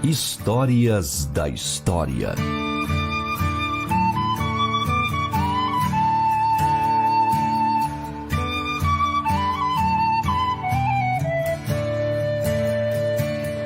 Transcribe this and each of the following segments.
Histórias da História.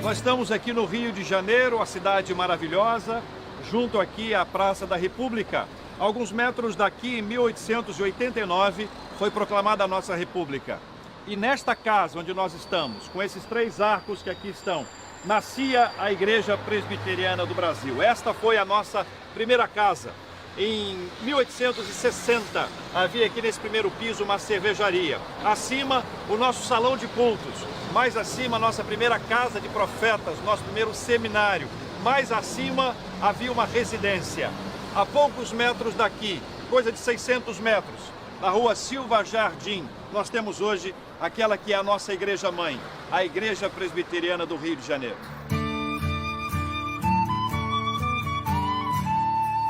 Nós estamos aqui no Rio de Janeiro, a cidade maravilhosa, junto aqui à Praça da República. A alguns metros daqui, em 1889, foi proclamada a nossa República. E nesta casa onde nós estamos, com esses três arcos que aqui estão, nascia a Igreja Presbiteriana do Brasil. Esta foi a nossa primeira casa. Em 1860, havia aqui nesse primeiro piso uma cervejaria. Acima, o nosso salão de cultos. Mais acima, a nossa primeira casa de profetas, nosso primeiro seminário. Mais acima, havia uma residência. A poucos metros daqui, coisa de 600 metros, na rua Silva Jardim, nós temos hoje aquela que é a nossa igreja-mãe, a Igreja Presbiteriana do Rio de Janeiro.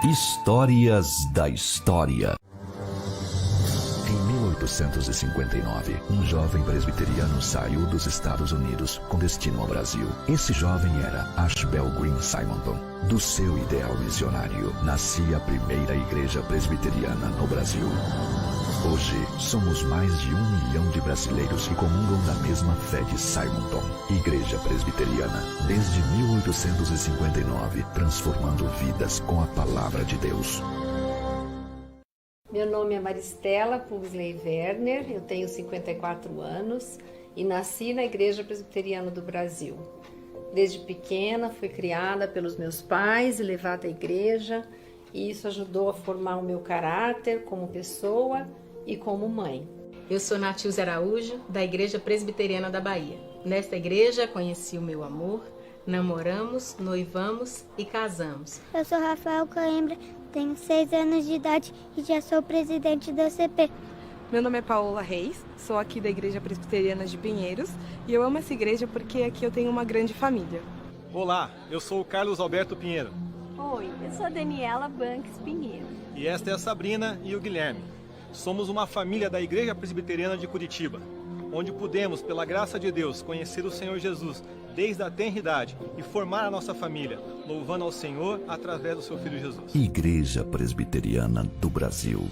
Histórias da História. Em 1859, um jovem presbiteriano saiu dos Estados Unidos com destino ao Brasil. Esse jovem era Ashbel Green Simonton. Do seu ideal missionário, nascia a primeira igreja presbiteriana no Brasil. Hoje, somos mais de 1 milhão de brasileiros que comungam da mesma fé de Simonton. Igreja Presbiteriana, desde 1859, transformando vidas com a palavra de Deus. Meu nome é Maristela Pugsley Werner, eu tenho 54 anos e nasci na Igreja Presbiteriana do Brasil. Desde pequena fui criada pelos meus pais e levada à igreja, e isso ajudou a formar o meu caráter como pessoa e como mãe. Eu sou Natilze Araújo, da Igreja Presbiteriana da Bahia. Nesta igreja conheci o meu amor, namoramos, noivamos e casamos. Eu sou Rafael Coimbra, tenho 6 anos de idade e já sou presidente da CP. Meu nome é Paola Reis, sou aqui da Igreja Presbiteriana de Pinheiros e eu amo essa igreja porque aqui eu tenho uma grande família. Olá, eu sou o Carlos Alberto Pinheiro. Oi, eu sou a Daniela Banks Pinheiro. E esta é a Sabrina e o Guilherme. Somos uma família da Igreja Presbiteriana de Curitiba, onde pudemos, pela graça de Deus, conhecer o Senhor Jesus desde a tenridade e formar a nossa família, louvando ao Senhor através do seu Filho Jesus. Igreja Presbiteriana do Brasil.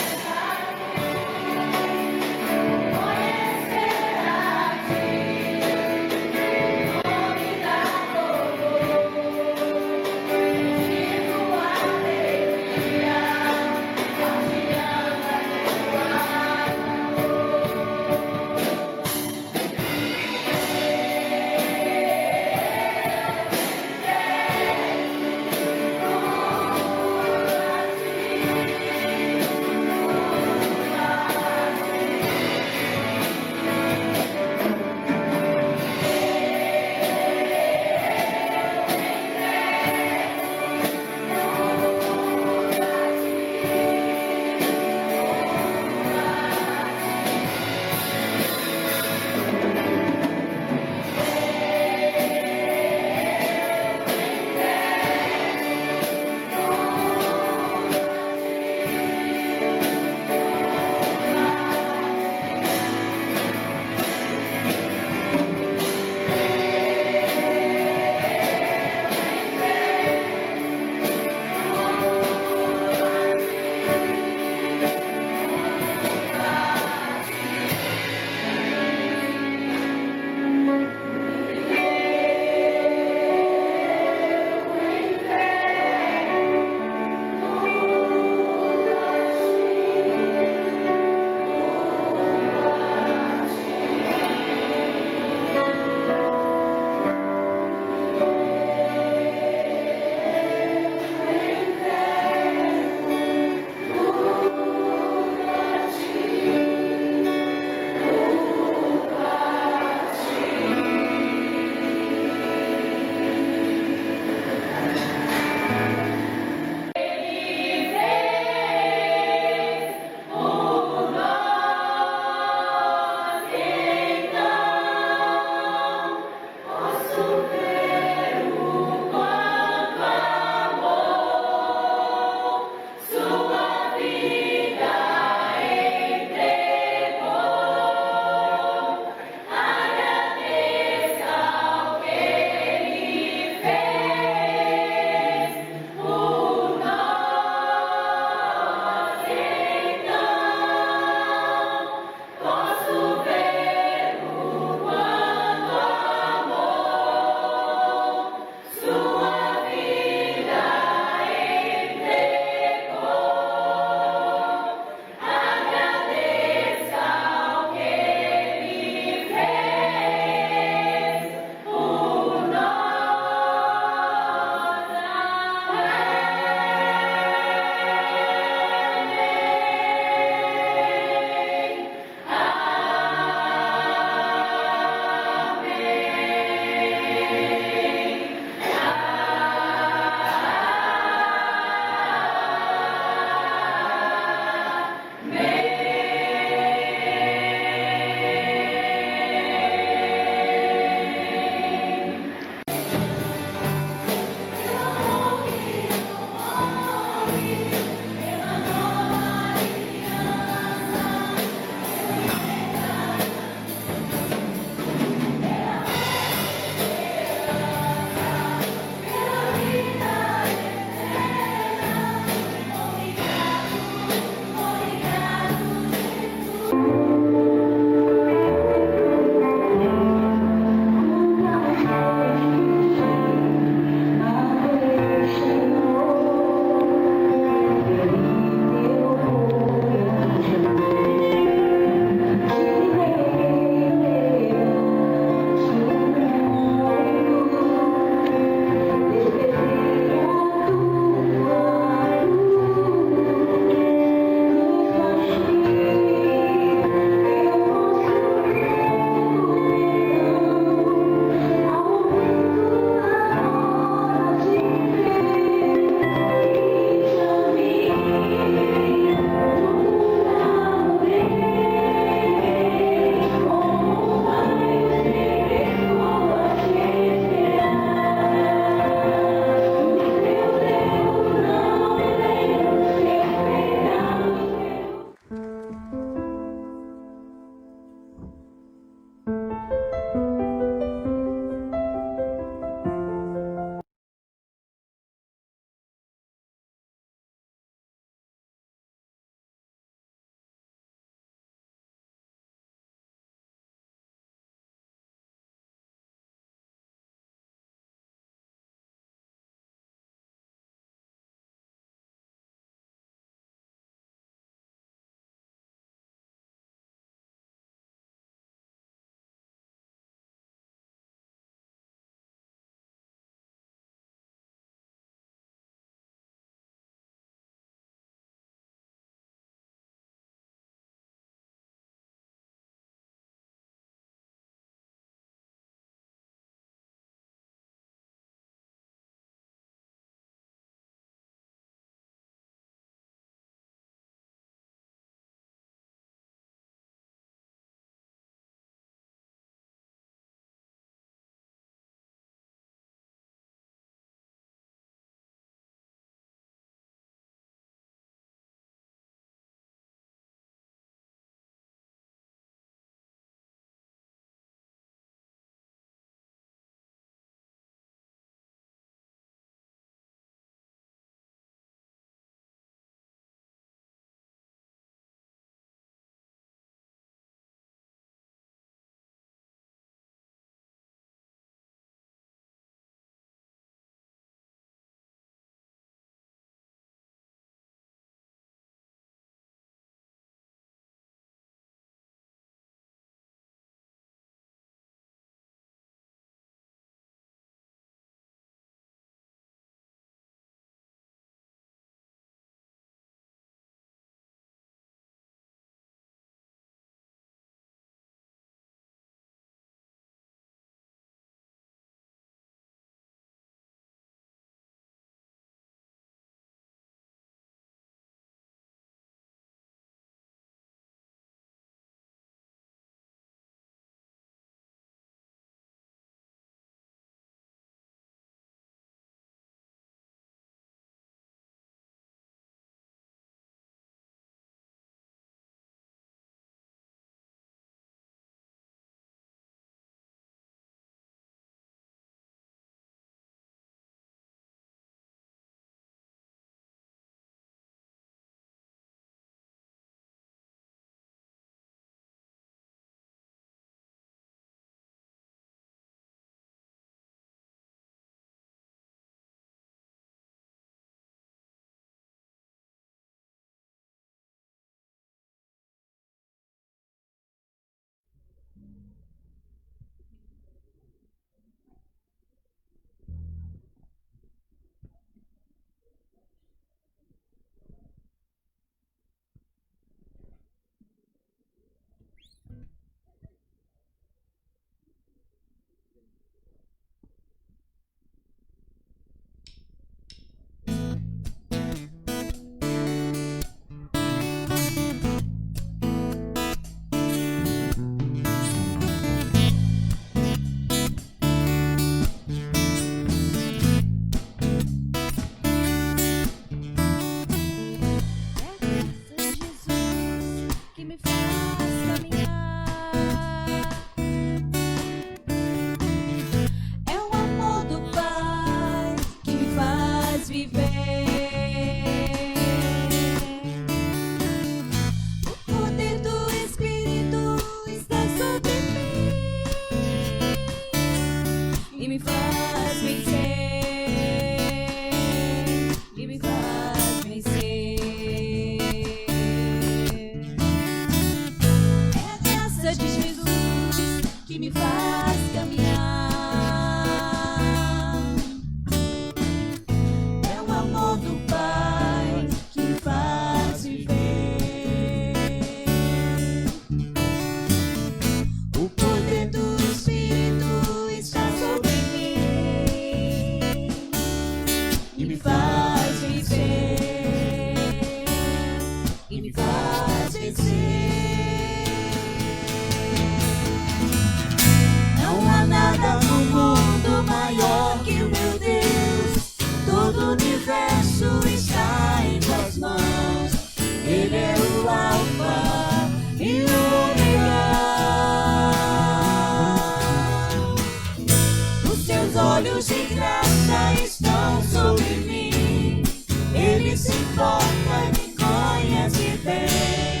Ele se importa e me conhece bem.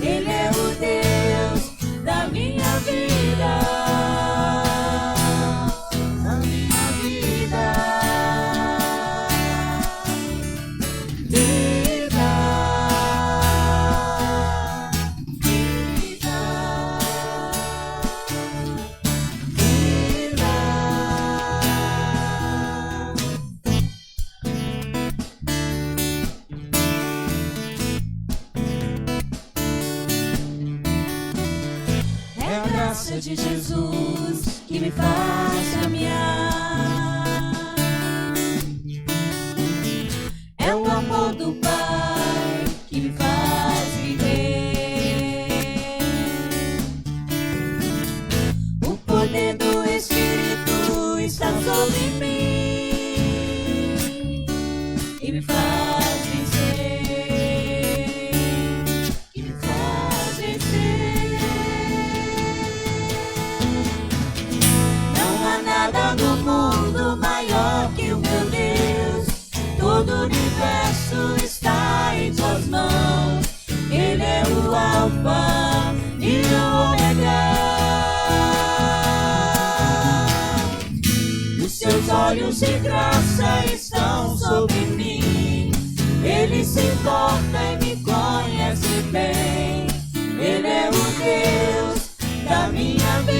Ele é o Deus da minha vida. De Jesus que me faz caminhar, é o amor do Pai que me faz viver, o poder do Espírito está sobre mim e me faz vencer, e me faz vencer. Nada no mundo maior que o meu Deus. Todo o universo está em suas mãos. Ele é o Alfa e o Ômega. Os seus olhos de graça estão sobre mim. Ele se importa e me conhece bem. Ele é o Deus da minha vida.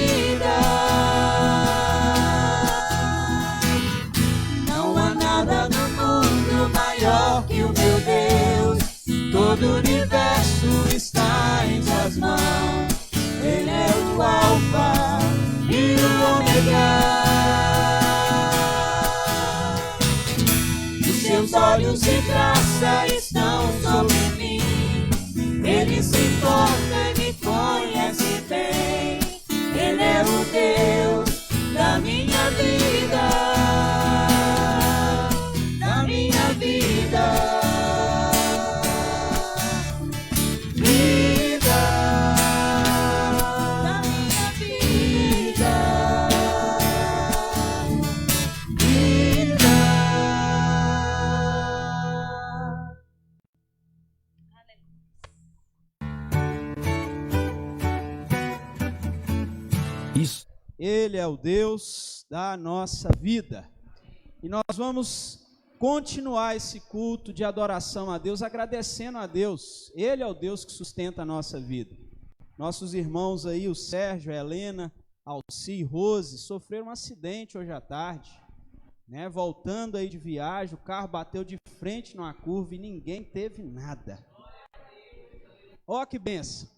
Maior que o meu Deus, todo o universo está em suas mãos. Ele é o Alfa e o Ômega. Os seus olhos de graça estão sobre mim. Ele se importa e me conhece bem. Ele é o Deus da minha vida. Ele é o Deus da nossa vida. E nós vamos continuar esse culto de adoração a Deus, agradecendo a Deus. Ele é o Deus que sustenta a nossa vida. Nossos irmãos aí, o Sérgio, a Helena, Alci, Rose, sofreram um acidente hoje à tarde, né? Voltando aí de viagem, o carro bateu de frente numa curva e ninguém teve nada. Ó que benção.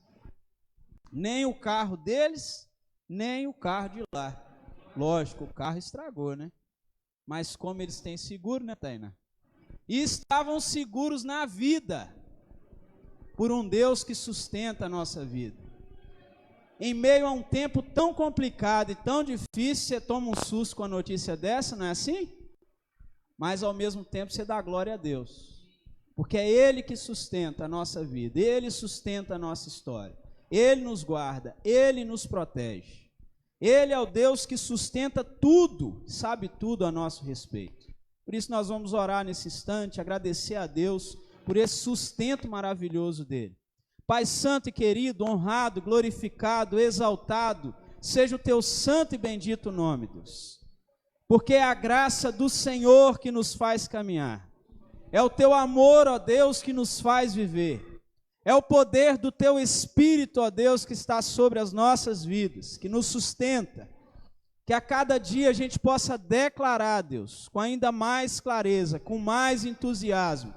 Nem o carro deles, nem o carro de lá. Lógico, o carro estragou, né? Mas como eles têm seguro, né, Tainá? E estavam seguros na vida, por um Deus que sustenta a nossa vida. Em meio a um tempo tão complicado e tão difícil, você toma um susto com a notícia dessa, não é assim? Mas ao mesmo tempo você dá glória a Deus, porque é Ele que sustenta a nossa vida, Ele sustenta a nossa história, Ele nos guarda, Ele nos protege. Ele é o Deus que sustenta tudo, sabe tudo a nosso respeito. Por isso nós vamos orar nesse instante, agradecer a Deus por esse sustento maravilhoso dele. Pai santo e querido, honrado, glorificado, exaltado, seja o teu santo e bendito nome, Deus. Porque é a graça do Senhor que nos faz caminhar. É o teu amor, ó Deus, que nos faz viver. É o poder do teu Espírito, ó Deus, que está sobre as nossas vidas, que nos sustenta. Que a cada dia a gente possa declarar, Deus, com ainda mais clareza, com mais entusiasmo,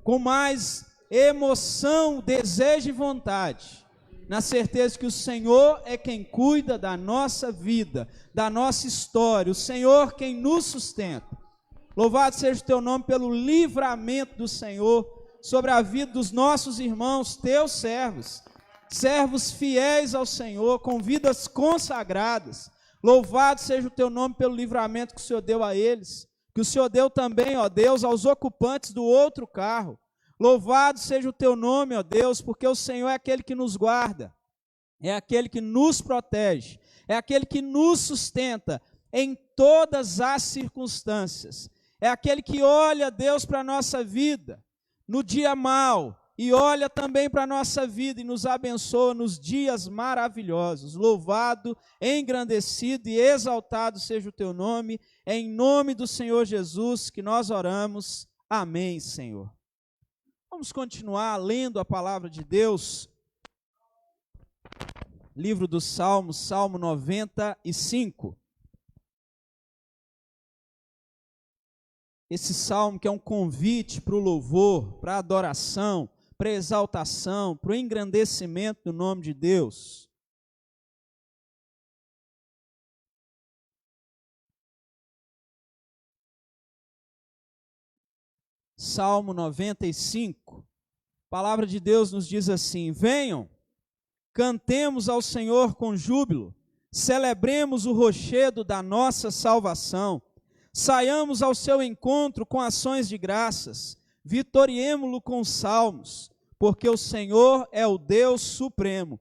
com mais emoção, desejo e vontade, na certeza que o Senhor é quem cuida da nossa vida, da nossa história, o Senhor quem nos sustenta. Louvado seja o teu nome pelo livramento do Senhor sobre a vida dos nossos irmãos, teus servos, servos fiéis ao Senhor, com vidas consagradas. Louvado seja o teu nome pelo livramento que o Senhor deu a eles, que o Senhor deu também, ó Deus, aos ocupantes do outro carro. Louvado seja o teu nome, ó Deus, porque o Senhor é aquele que nos guarda, é aquele que nos protege, é aquele que nos sustenta em todas as circunstâncias, é aquele que olha, Deus, para a nossa vida, no dia mau e olha também para a nossa vida e nos abençoa nos dias maravilhosos. Louvado, engrandecido e exaltado seja o teu nome, é em nome do Senhor Jesus que nós oramos. Amém, Senhor. Vamos continuar lendo a palavra de Deus. Livro dos Salmos, Salmo 95. Esse salmo que é um convite para o louvor, para a adoração, para a exaltação, para o engrandecimento do nome de Deus. Salmo 95. A palavra de Deus nos diz assim: venham, cantemos ao Senhor com júbilo, celebremos o rochedo da nossa salvação, saiamos ao seu encontro com ações de graças, vitoriemo-lo com salmos, porque o Senhor é o Deus supremo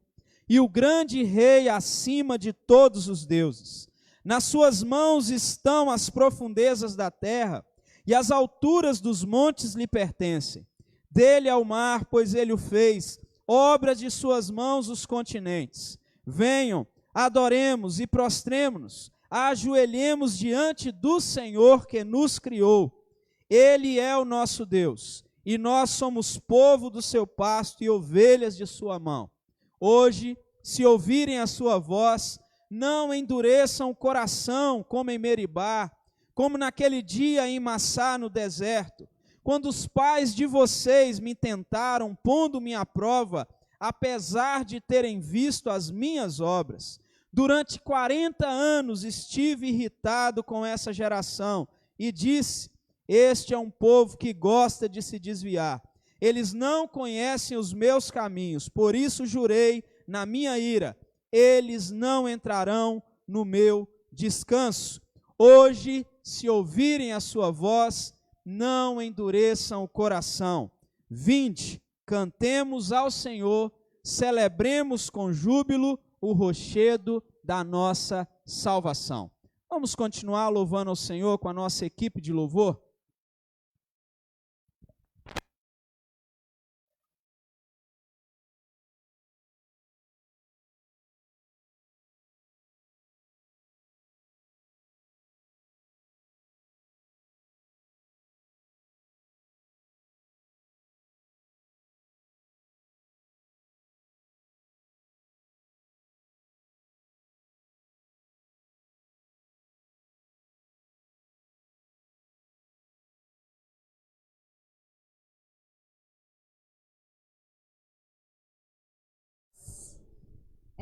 e o grande Rei acima de todos os deuses. Nas suas mãos estão as profundezas da terra, e as alturas dos montes lhe pertencem. Dele é o mar, pois ele o fez, obra de suas mãos os continentes. Venham, adoremos e prostremo-nos, ajoelhemos diante do Senhor que nos criou. Ele é o nosso Deus, e nós somos povo do seu pasto e ovelhas de sua mão. Hoje, se ouvirem a sua voz, não endureçam o coração como em Meribá, como naquele dia em Massá no deserto, quando os pais de vocês me tentaram, pondo-me à prova, apesar de terem visto as minhas obras. Durante 40 anos estive irritado com essa geração e disse: este é um povo que gosta de se desviar. Eles não conhecem os meus caminhos, por isso jurei na minha ira: eles não entrarão no meu descanso. Hoje, se ouvirem a sua voz, não endureçam o coração. Vinde, cantemos ao Senhor, celebremos com júbilo o rochedo da nossa salvação. Vamos continuar louvando ao Senhor com a nossa equipe de louvor?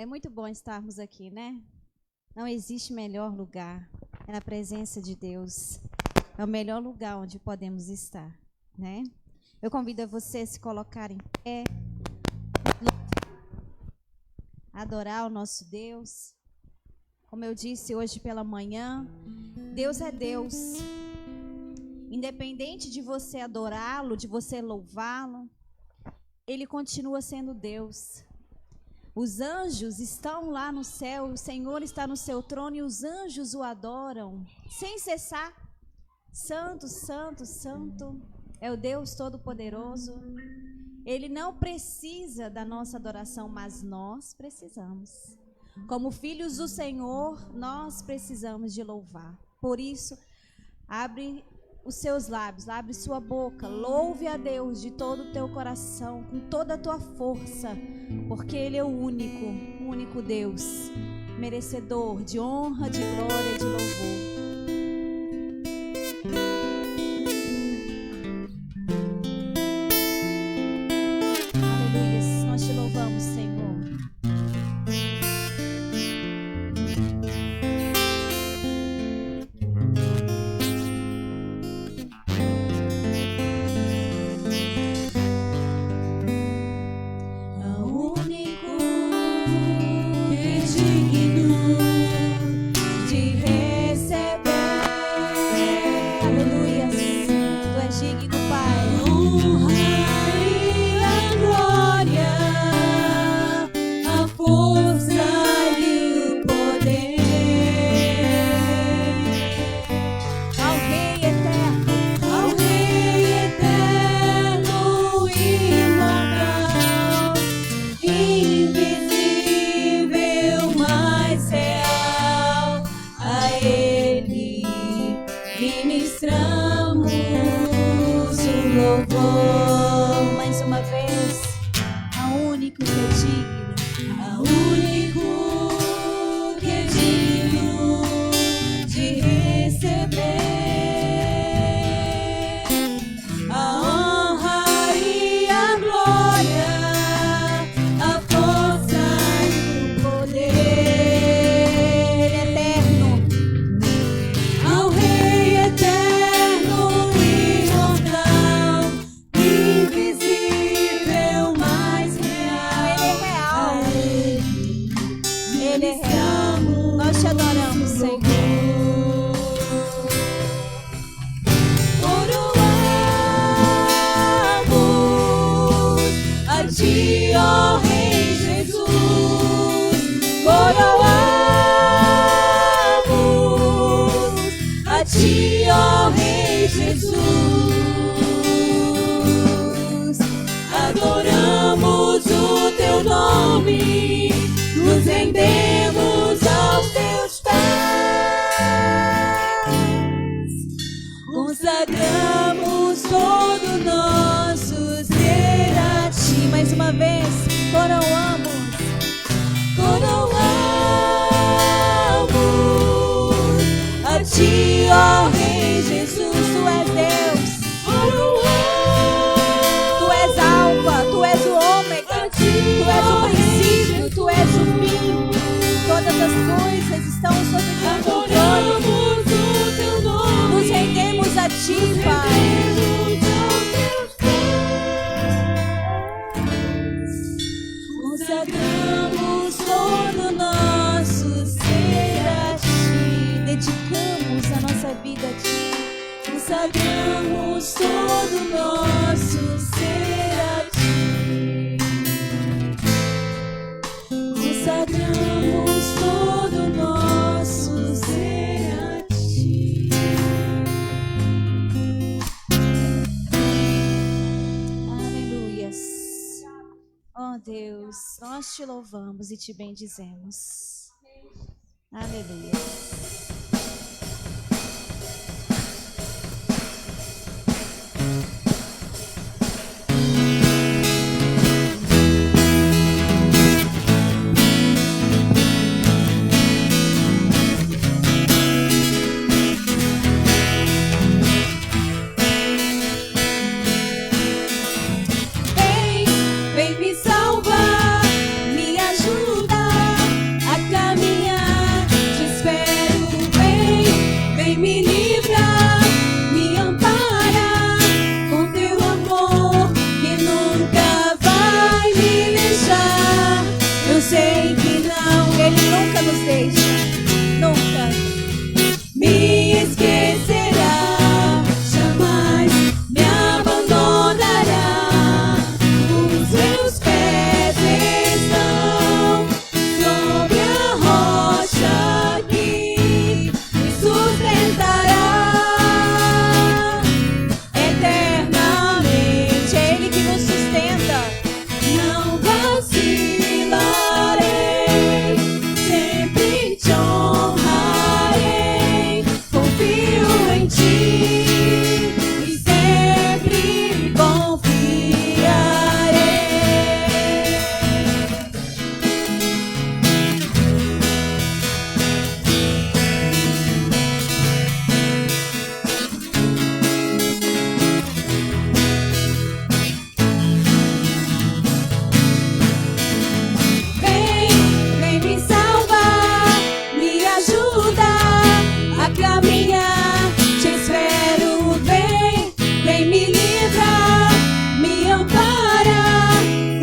É muito bom estarmos aqui, né? Não existe melhor lugar, é na presença de Deus. É o melhor lugar onde podemos estar, né? Eu convido a você a se colocar em pé, adorar o nosso Deus. Como eu disse hoje pela manhã, Deus é Deus. Independente de você adorá-lo, de você louvá-lo, Ele continua sendo Deus. Os anjos estão lá no céu, o Senhor está no seu trono e os anjos o adoram sem cessar. Santo, santo, santo é o Deus Todo-Poderoso. Ele não precisa da nossa adoração, mas nós precisamos. Como filhos do Senhor, nós precisamos de louvar. Por isso, abre os seus lábios, abre sua boca, louve a Deus de todo o teu coração, com toda a tua força, porque Ele é o único Deus, merecedor de honra, de glória e de louvor. Aleluia, nós te louvamos, Senhor. De receber louvor. Mais uma vez, ao único que é digno, ao único que é digno de receber a honra e a glória, a força e o poder eterno, ao Rei eterno, imortal, invisível, mais real. Ele é real. Nós te adoramos, Senhor. Coroamos a ti, ó Rei Jesus. Coroamos a ti, ó Rei Jesus. Adoramos o teu nome, nos rendemos aos teus pés, consagramos todo nosso ser a ti. Mais uma vez, coroamos, coroamos a ti, ó Rei Jesus. Tu és Deus, tu és Alfa, tu és o Ômega, tu és o princípio, tu és o fim. Todas as coisas estão sob teu controle. Nos rendemos a ti, Pai. Consagramos todo nosso ser a ti. Dedicamos a nossa vida a ti. Consagramos todo nosso ser a ti. Consagramos todo nosso ser a ti. Aleluias. Oh Deus, nós te louvamos e te bendizemos. Aleluia. Vem me salvar, me ajuda a caminhar. Te espero, vem me livrar, me ampara com teu amor que nunca vai me deixar. Eu sei que não, Ele nunca nos deixa, nunca me esquecerá, jamais me abandonará. Os meus pés estão sobre a rocha que me sustentará eternamente. É Ele que nos sustenta. Não vacilarei, sempre te honrarei. Confio em ti e sempre confiarei. Vem me salvar, me ajuda a caminhar. Te espero, vem me livrar, me ampara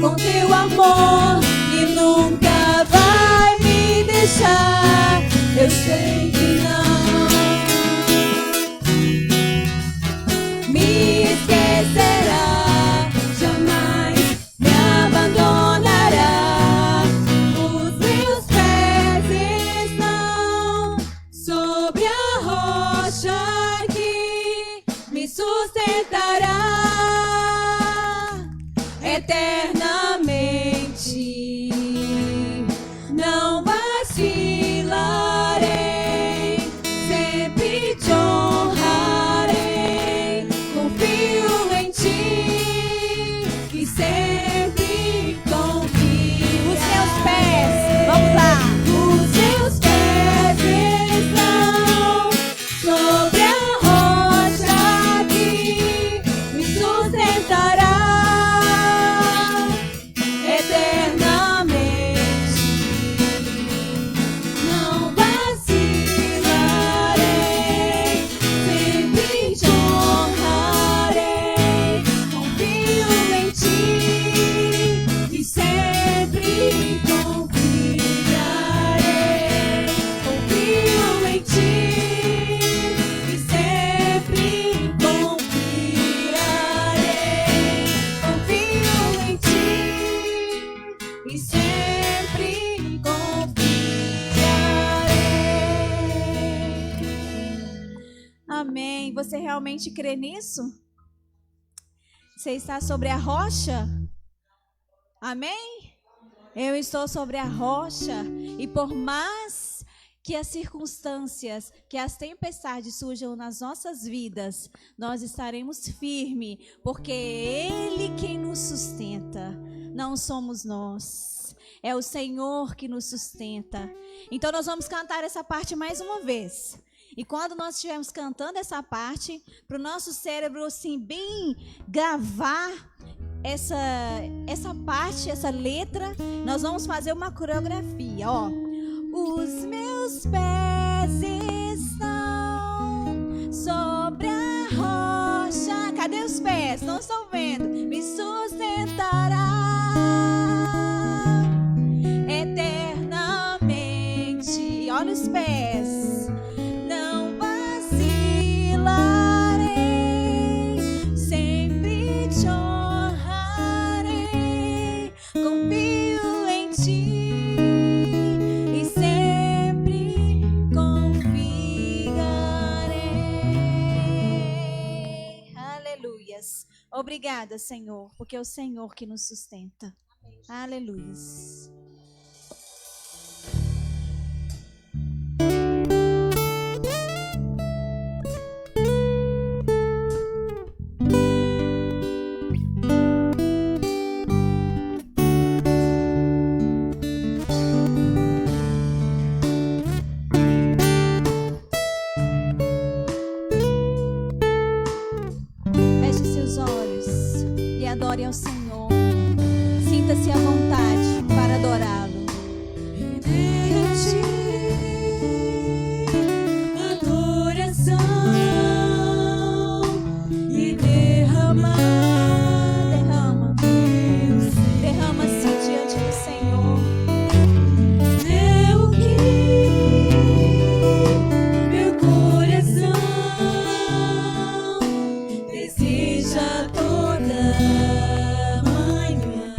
com teu amor que nunca vai me deixar. Eu sei que não me esquecerá, jamais me abandonará. Os meus pés estão sobre a rocha que me sustentará eternamente. Não vacilarei, sempre te honrarei. Confio em ti sustentará eternamente. Não vacilarei, sempre te honrarei. Confio em ti e sempre confiarei. Confio em ti e sempre confiarei. Confio em ti e sempre confiarei. Amém. Você realmente crê nisso? Você está sobre a rocha? Amém? Eu estou sobre a rocha, e por mais que as circunstâncias, que as tempestades surjam nas nossas vidas, nós estaremos firmes, porque é Ele quem nos sustenta, não somos nós. É o Senhor que nos sustenta. Então nós vamos cantar essa parte mais uma vez. E quando nós estivermos cantando essa parte, para o nosso cérebro assim bem gravar essa parte, essa letra, nós vamos fazer uma coreografia, ó. Os meus pés estão sobre a rocha. Cadê os pés? Não estão vendo. Me sustentará eternamente. Olha os pés. Não vacilarei, sempre te honrarei. Confio em ti e sempre confiarei. Aleluias. Obrigada, Senhor, porque é o Senhor que nos sustenta. Aleluias. Feche seus olhos e adore ao Senhor. Sinta-se à vontade para adorá-lo. Adoração e derrama, derrama-se diante do Senhor. é o que meu coração deseja toda manhã.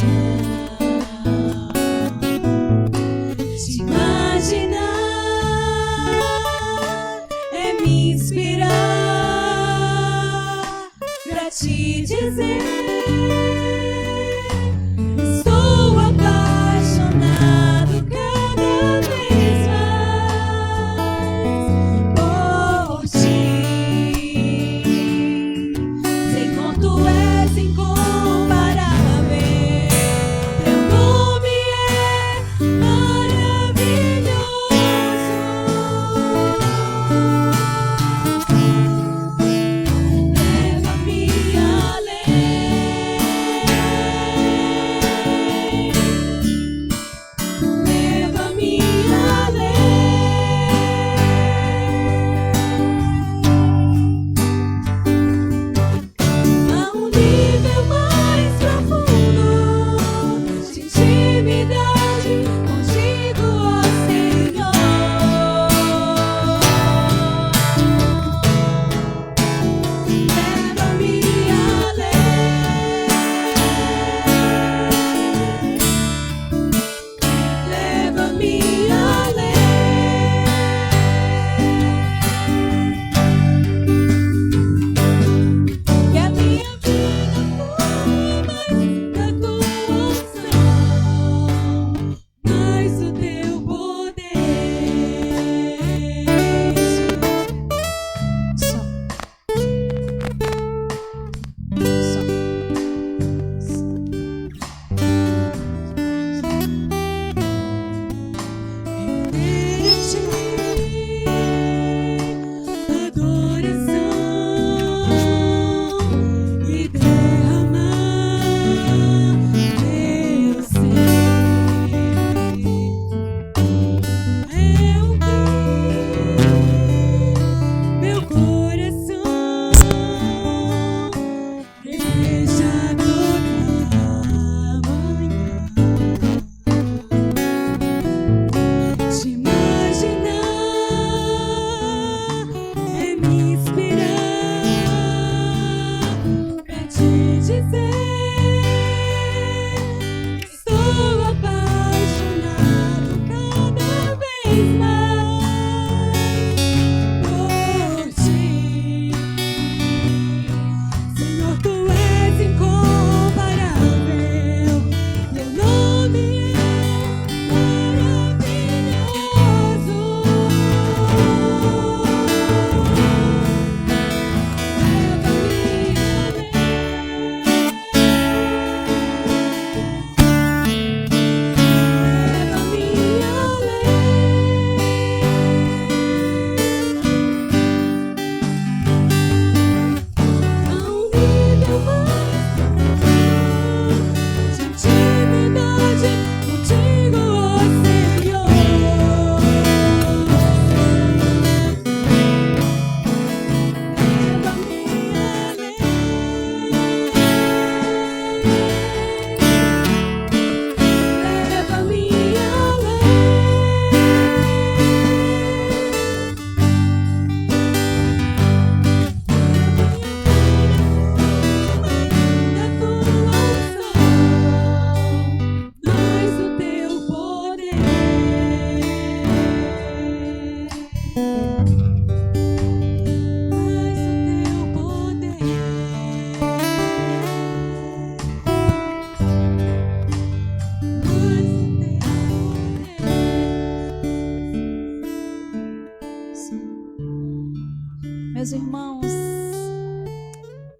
Meus irmãos,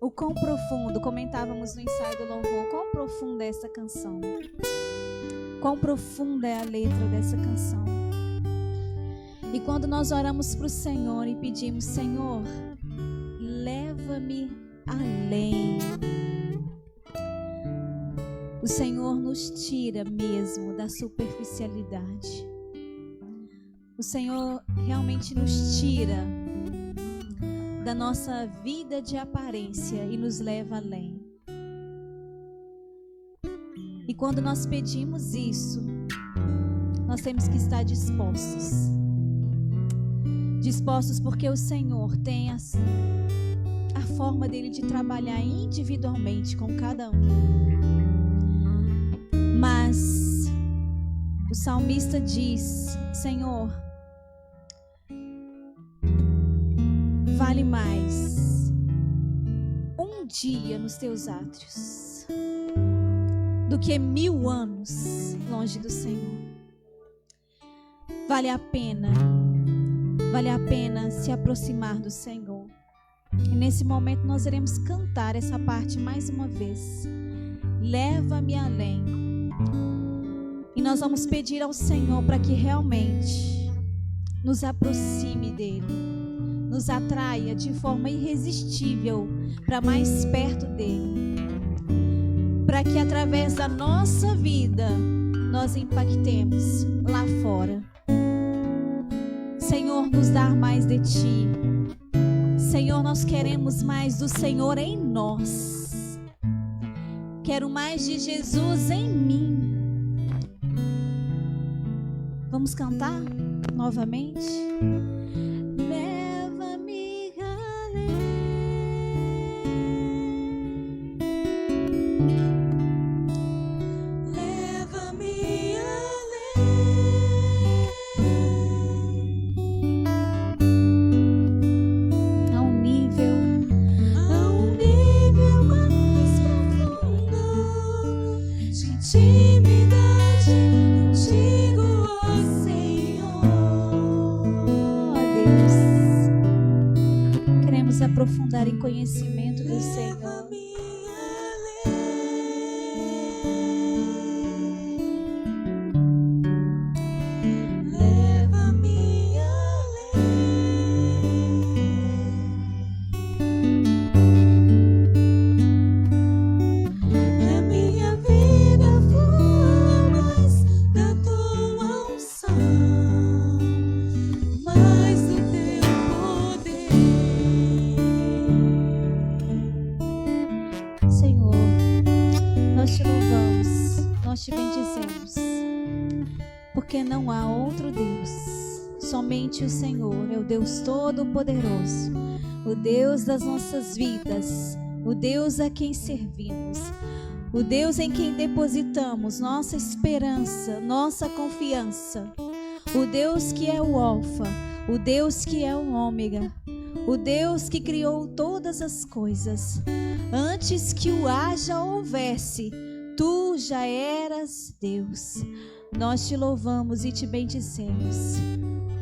o quão profundo, comentávamos no ensaio do louvor, quão profunda é essa canção. Quão profunda é a letra dessa canção. E quando nós oramos para o Senhor e pedimos, Senhor, leva-me além. O Senhor nos tira mesmo da superficialidade. O Senhor realmente nos tira da nossa vida de aparência e nos leva além. E quando nós pedimos isso, nós temos que estar dispostos. Dispostos porque o Senhor tem a forma dele de trabalhar individualmente com cada um. Mas o salmista diz, Senhor, vale mais um dia nos teus átrios do que 1000 anos longe do Senhor. Vale a pena se aproximar do Senhor. E nesse momento nós iremos cantar essa parte mais uma vez. Leva-me além. E nós vamos pedir ao Senhor para que realmente nos aproxime dele, nos atraia de forma irresistível para mais perto dele, para que através da nossa vida nós impactemos lá fora. Senhor, nos dá mais de ti. Senhor, nós queremos mais do Senhor em nós. Quero mais de Jesus em mim. Vamos cantar novamente? Leva-me além. Leva-me além. A um nível mais profundo de intimidade contigo. Aprofundar em conhecimento do Senhor. Leva-me além. A minha vida flua mais da tua unção, mais do teu poder. Senhor, nós te louvamos, nós te bendizemos, porque não há outro Deus, somente o Senhor é o Deus Todo-Poderoso, o Deus das nossas vidas, o Deus a quem servimos, o Deus em quem depositamos nossa esperança, nossa confiança, o Deus que é o Alfa, o Deus que é o Ômega, o Deus que criou todas as coisas. Antes que o haja ou houvesse, tu já eras Deus. Nós te louvamos e te bendizemos.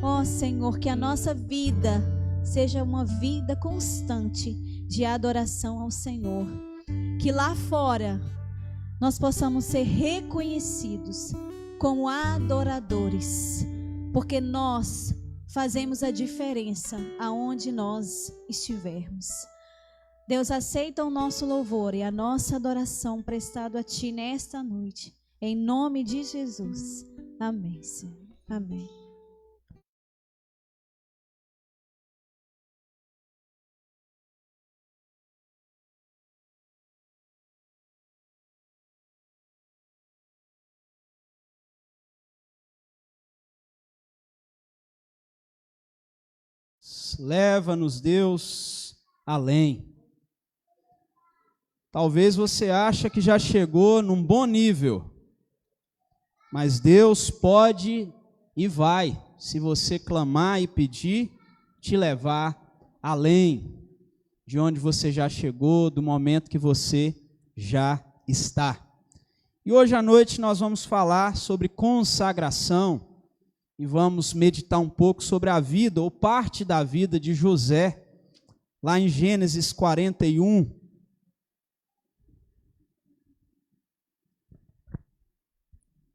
Ó Senhor, que a nossa vida seja uma vida constante de adoração ao Senhor. Que lá fora nós possamos ser reconhecidos como adoradores, porque nós fazemos a diferença aonde nós estivermos. Deus, aceita o nosso louvor e a nossa adoração prestado a Ti nesta noite. Em nome de Jesus. Amém, Senhor. Amém. Leva-nos, Deus, além. Talvez você ache que já chegou num bom nível, mas Deus pode e vai, se você clamar e pedir, te levar além de onde você já chegou, do momento que você já está. E hoje à noite nós vamos falar sobre consagração e vamos meditar um pouco sobre a vida ou parte da vida de José, lá em Gênesis 41.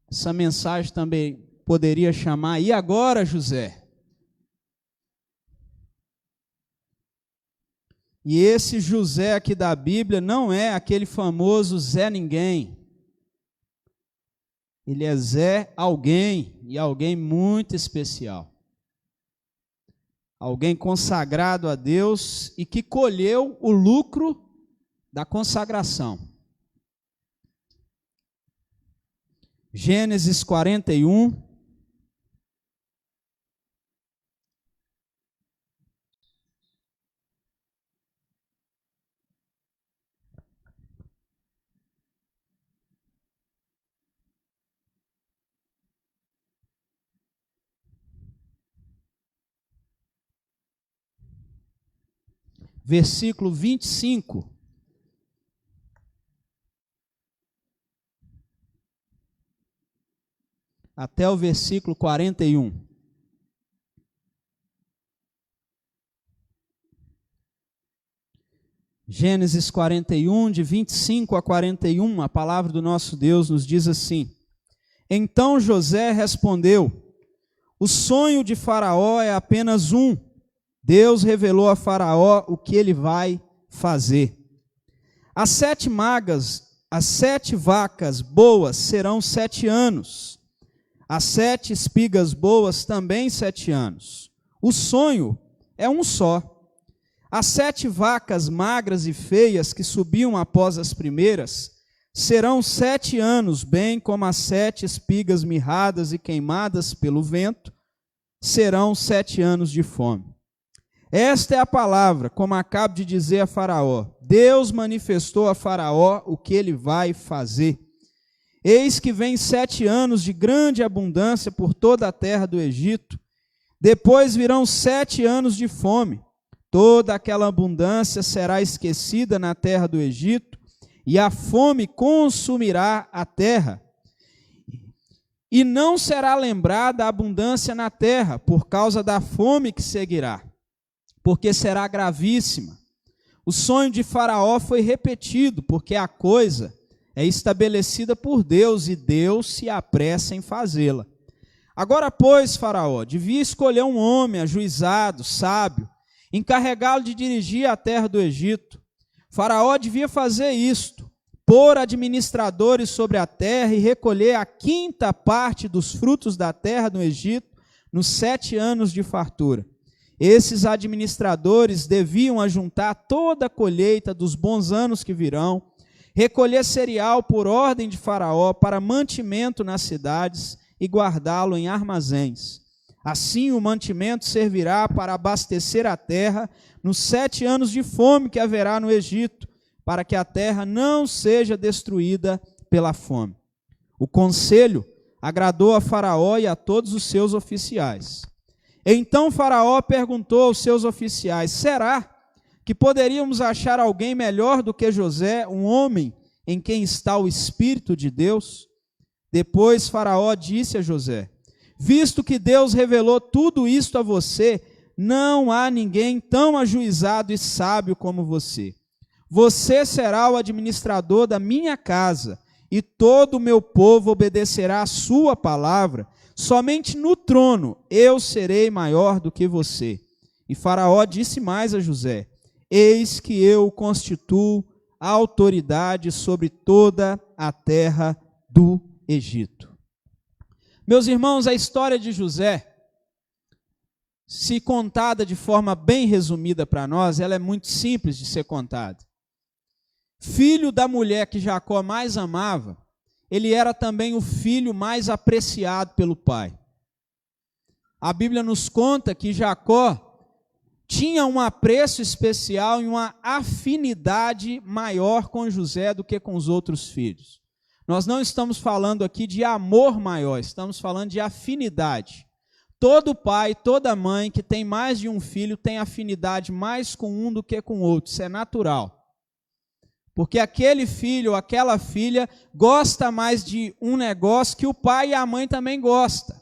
Essa mensagem também poderia chamar, e agora, José? E esse José aqui da Bíblia não é aquele famoso Zé Ninguém. Ele é Zé Alguém, e alguém muito especial. Alguém consagrado a Deus e que colheu o lucro da consagração. Gênesis 41. Versículo 25. Até o versículo 41. Gênesis 41, de 25 a 41, a palavra do nosso Deus nos diz assim: Então José respondeu: O sonho de Faraó é apenas um. Deus revelou a Faraó o que ele vai fazer. As 7 vacas boas serão 7 anos. As 7 espigas boas também 7 anos. O sonho é um só. As 7 vacas magras e feias que subiam após as primeiras serão 7 anos, bem como as 7 espigas mirradas e queimadas pelo vento serão 7 anos de fome. Esta é a palavra, como acabo de dizer a Faraó. Deus manifestou a Faraó o que ele vai fazer. Eis que vem 7 anos de grande abundância por toda a terra do Egito. Depois virão 7 anos de fome. Toda aquela abundância será esquecida na terra do Egito, e a fome consumirá a terra. E não será lembrada a abundância na terra, por causa da fome que seguirá, porque será gravíssima. O sonho de Faraó foi repetido, porque a coisa é estabelecida por Deus, e Deus se apressa em fazê-la. Agora, pois, Faraó devia escolher um homem ajuizado, sábio, encarregá-lo de dirigir a terra do Egito. Faraó devia fazer isto: pôr administradores sobre a terra e recolher a 5ª parte dos frutos da terra no Egito nos 7 anos de fartura. Esses administradores deviam ajuntar toda a colheita dos bons anos que virão, recolher cereal por ordem de Faraó para mantimento nas cidades e guardá-lo em armazéns. Assim o mantimento servirá para abastecer a terra nos 7 anos de fome que haverá no Egito, para que a terra não seja destruída pela fome. O conselho agradou a Faraó e a todos os seus oficiais. Então Faraó perguntou aos seus oficiais: será que poderíamos achar alguém melhor do que José, um homem em quem está o Espírito de Deus? Depois Faraó disse a José: visto que Deus revelou tudo isto a você, não há ninguém tão ajuizado e sábio como você. Você será o administrador da minha casa, e todo o meu povo obedecerá a sua palavra. Somente no trono eu serei maior do que você. E Faraó disse mais a José: eis que eu constituo a autoridade sobre toda a terra do Egito. Meus irmãos, a história de José, se contada de forma bem resumida para nós, ela é muito simples de ser contada. Filho da mulher que Jacó mais amava, ele era também o filho mais apreciado pelo pai. A Bíblia nos conta que Jacó tinha um apreço especial e uma afinidade maior com José do que com os outros filhos. Nós não estamos falando aqui de amor maior, estamos falando de afinidade. Todo pai, toda mãe que tem mais de um filho tem afinidade mais com um do que com o outro, isso é natural. Porque aquele filho ou aquela filha gosta mais de um negócio que o pai e a mãe também gostam.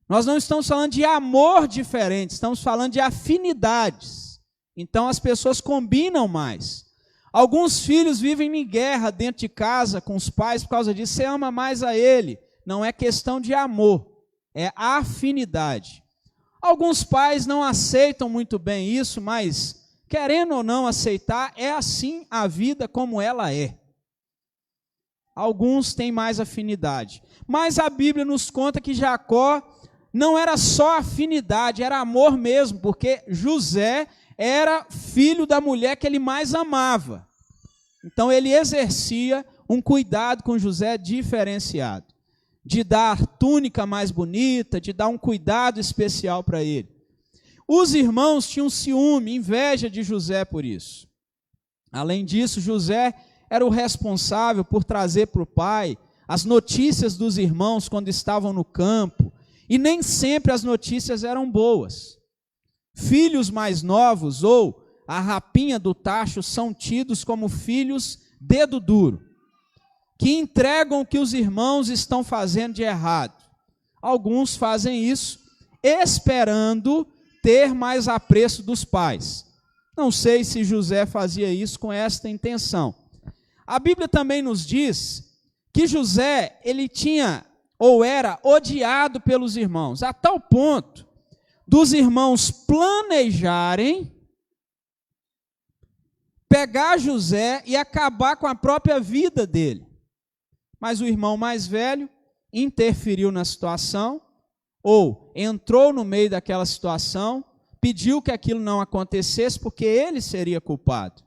Nós não estamos falando de amor diferente, estamos falando de afinidades Então as pessoas combinam mais. Alguns filhos vivem em guerra dentro de casa com os pais por causa disso. Você ama mais a ele. Não é questão de amor, é afinidade. Alguns pais não aceitam muito bem isso, mas querendo ou não aceitar, é assim a vida como ela é. Alguns têm mais afinidade. Mas a Bíblia nos conta que Jacó não era só afinidade, era amor mesmo, porque José era filho da mulher que ele mais amava. Então ele exercia um cuidado com José diferenciado, de dar túnica mais bonita, de dar um cuidado especial para ele. Os irmãos tinham ciúme, inveja de José por isso. Além disso, José era o responsável por trazer para o pai as notícias dos irmãos quando estavam no campo, e nem sempre as notícias eram boas. Filhos mais novos ou a rapinha do tacho são tidos como filhos dedo duro, que entregam o que os irmãos estão fazendo de errado. Alguns fazem isso esperando ter mais apreço dos pais. Não sei se José fazia isso com esta intenção. A Bíblia também nos diz que José, ele tinha ou era odiado pelos irmãos, a tal ponto dos irmãos planejarem pegar José e acabar com a própria vida dele. Mas o irmão mais velho interferiu na situação, ou entrou no meio daquela situação, pediu que aquilo não acontecesse, porque ele seria culpado.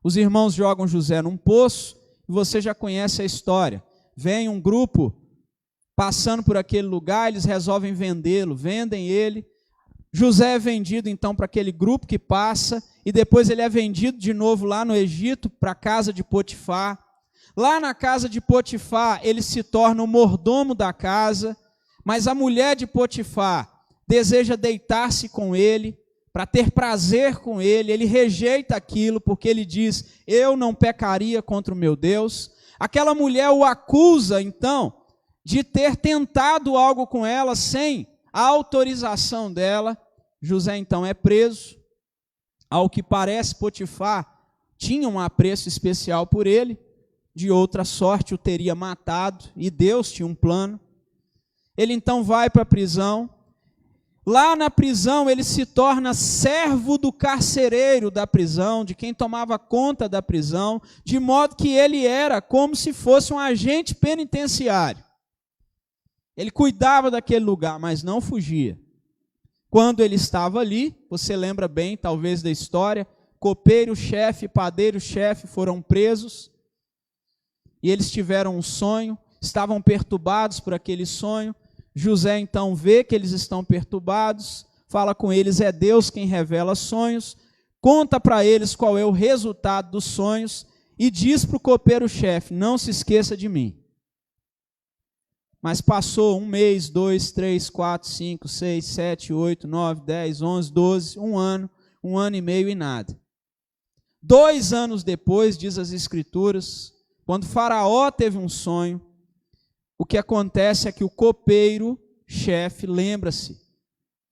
Os irmãos jogam José num poço, e você já conhece a história. Vem um grupo passando por aquele lugar, eles resolvem vendê-lo, vendem ele. José é vendido então para aquele grupo que passa, e depois ele é vendido de novo lá no Egito, para a casa de Potifar. Lá na casa de Potifar, ele se torna o mordomo da casa, mas a mulher de Potifar deseja deitar-se com ele, para ter prazer com ele. Ele rejeita aquilo, porque ele diz, eu não pecaria contra o meu Deus. Aquela mulher o acusa, então, de ter tentado algo com ela sem a autorização dela. José, então, é preso. Ao que parece, Potifar tinha um apreço especial por ele, de outra sorte o teria matado, e Deus tinha um plano. Ele então vai para a prisão. Lá na prisão ele se torna servo do carcereiro da prisão, de quem tomava conta da prisão, de modo que ele era como se fosse um agente penitenciário. Ele cuidava daquele lugar, mas não fugia. Quando ele estava ali, você lembra bem talvez da história, copeiro-chefe e padeiro-chefe foram presos, e eles tiveram um sonho, estavam perturbados por aquele sonho. José então vê que eles estão perturbados, fala com eles, é Deus quem revela sonhos, conta para eles qual é o resultado dos sonhos e diz para o copeiro-chefe, não se esqueça de mim. Mas passou 1 mês, 2, 3, 4, 5, 6, 7, 8, 9, 10, 11, 12, 1 ano e meio e nada. 2 anos depois, diz as Escrituras, quando Faraó teve um sonho, o que acontece é que o copeiro-chefe lembra-se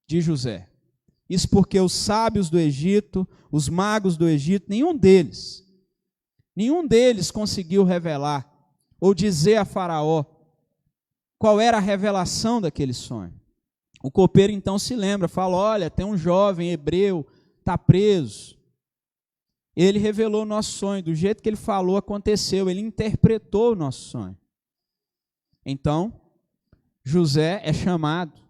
de José. Isso porque os sábios do Egito, os magos do Egito, nenhum deles conseguiu revelar ou dizer a Faraó qual era a revelação daquele sonho. O copeiro então se lembra, fala, olha, tem um jovem hebreu, está preso. Ele revelou o nosso sonho, do jeito que ele falou aconteceu, ele interpretou o nosso sonho. Então, José é chamado,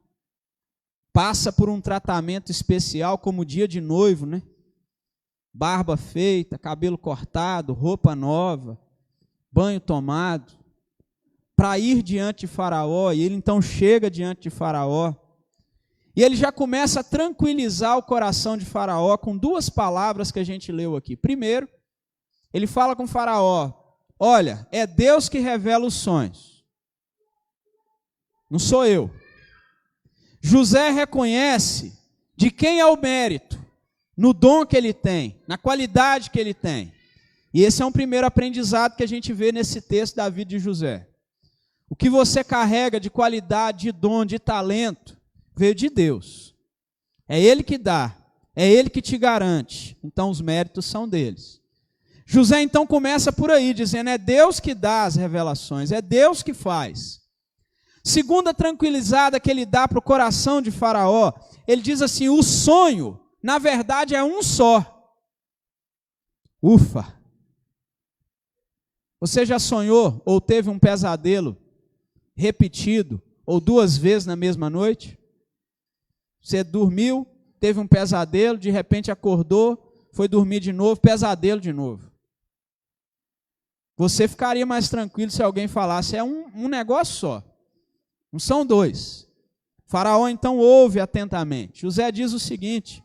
passa por um tratamento especial como dia de noivo, né? Barba feita, cabelo cortado, roupa nova, banho tomado, para ir diante de Faraó, e ele então chega diante de Faraó, e ele já começa a tranquilizar o coração de Faraó com 2 palavras que a gente leu aqui. Primeiro, ele fala com Faraó, olha, é Deus que revela os sonhos. Não sou eu. José reconhece de quem é o mérito, no dom que ele tem, na qualidade que ele tem. E esse é um primeiro aprendizado que a gente vê nesse texto da vida de José. O que você carrega de qualidade, de dom, de talento, veio de Deus. É Ele que dá. É Ele que te garante. Então os méritos são deles. José então começa por aí, dizendo, é Deus que dá as revelações, é Deus que faz. Segunda tranquilizada que ele dá para o coração de Faraó, ele diz assim, o sonho, na verdade, é um só. Ufa! Você já sonhou ou teve um pesadelo repetido ou 2 vezes na mesma noite? Você dormiu, teve um pesadelo, de repente acordou, foi dormir de novo, pesadelo de novo. Você ficaria mais tranquilo se alguém falasse, é um negócio só, não são 2. Faraó então ouve atentamente. José diz o seguinte,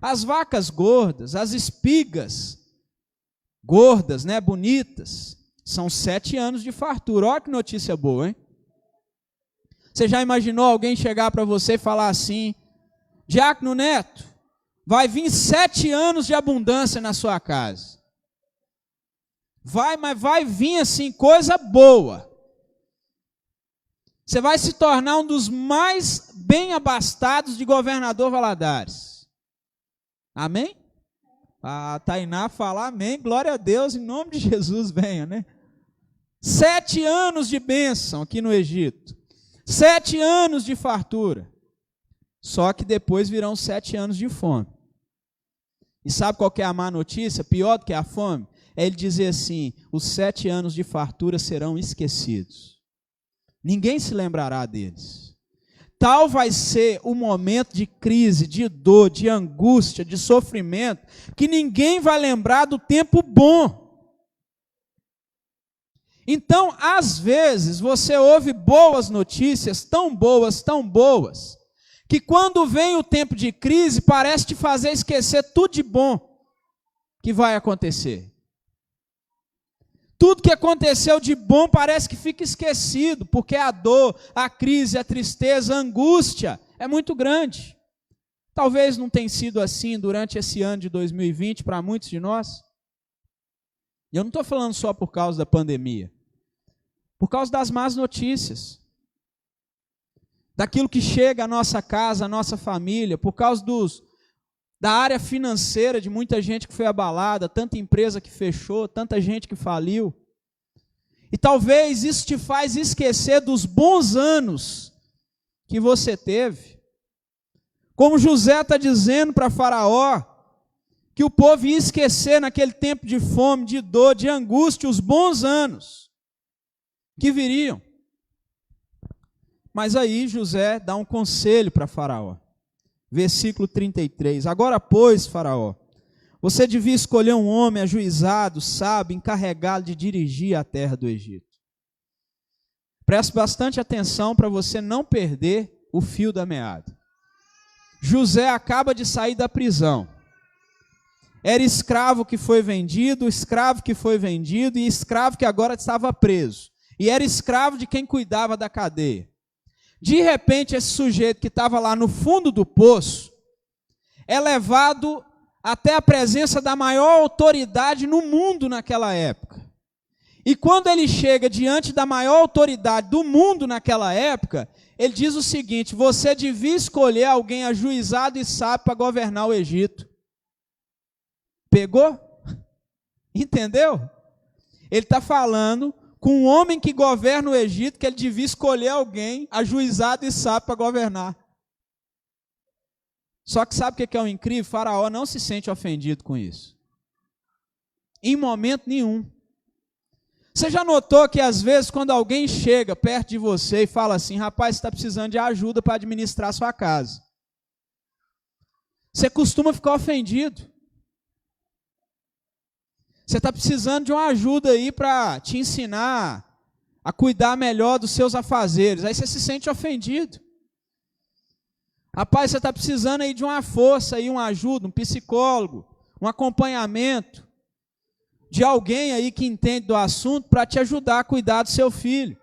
as vacas gordas, as espigas gordas, né, bonitas, são 7 anos de fartura. Olha que notícia boa, hein? Você já imaginou alguém chegar para você e falar assim, Diácono Neto, vai vir 7 anos de abundância na sua casa. Mas vai vir assim, coisa boa. Você vai se tornar um dos mais bem abastados de Governador Valadares. Amém? A Tainá fala amém, glória a Deus, em nome de Jesus, venha, né? 7 anos de bênção aqui no Egito. 7 anos de fartura. Só que depois virão 7 anos de fome. E sabe qual que é a má notícia? Pior do que a fome? É ele dizer assim, os 7 anos de fartura serão esquecidos. Ninguém se lembrará deles. Tal vai ser o momento de crise, de dor, de angústia, de sofrimento, que ninguém vai lembrar do tempo bom. Então, às vezes, você ouve boas notícias, tão boas, que quando vem o tempo de crise, parece te fazer esquecer tudo de bom que vai acontecer. Tudo que aconteceu de bom parece que fica esquecido, porque a dor, a crise, a tristeza, a angústia é muito grande. Talvez não tenha sido assim durante esse ano de 2020 para muitos de nós. E eu não estou falando só por causa da pandemia, por causa das más notícias, daquilo que chega à nossa casa, à nossa família, por causa da área financeira de muita gente que foi abalada, tanta empresa que fechou, tanta gente que faliu. E talvez isso te faz esquecer dos bons anos que você teve. Como José está dizendo para Faraó, que o povo ia esquecer naquele tempo de fome, de dor, de angústia, os bons anos que viriam. Mas aí José dá um conselho para Faraó. Versículo 33. Agora, pois, Faraó, você devia escolher um homem ajuizado, sábio, encarregado de dirigir a terra do Egito. Preste bastante atenção para você não perder o fio da meada. José acaba de sair da prisão. Era escravo que foi vendido, escravo que foi vendido e escravo que agora estava preso. E era escravo de quem cuidava da cadeia. De repente, esse sujeito que estava lá no fundo do poço é levado até a presença da maior autoridade no mundo naquela época. E quando ele chega diante da maior autoridade do mundo naquela época, ele diz o seguinte: você devia escolher alguém ajuizado e sábio para governar o Egito. Pegou? Entendeu? Ele está falando com um homem que governa o Egito, que ele devia escolher alguém ajuizado e sábio para governar. Só que sabe o que é o incrível? Faraó não se sente ofendido com isso. Em momento nenhum. Você já notou que às vezes quando alguém chega perto de você e fala assim, rapaz, você está precisando de ajuda para administrar a sua casa, você costuma ficar ofendido. Você está precisando de uma ajuda aí para te ensinar a cuidar melhor dos seus afazeres. Aí você se sente ofendido. Rapaz, você está precisando aí de uma força, aí, uma ajuda, um psicólogo, um acompanhamento de alguém aí que entende do assunto para te ajudar a cuidar do seu filho.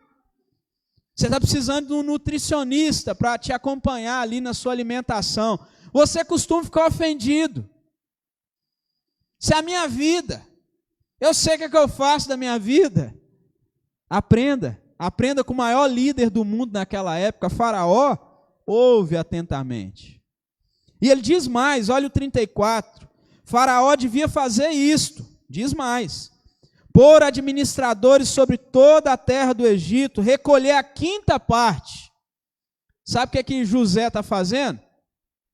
Você está precisando de um nutricionista para te acompanhar ali na sua alimentação. Você costuma ficar ofendido. Se a minha vida, eu sei o que eu faço da minha vida. Aprenda com o maior líder do mundo naquela época, Faraó, ouve atentamente. E ele diz mais, olha o 34. Faraó devia fazer isto, diz mais. Pôr administradores sobre toda a terra do Egito, recolher a quinta parte. Sabe o que é que José está fazendo?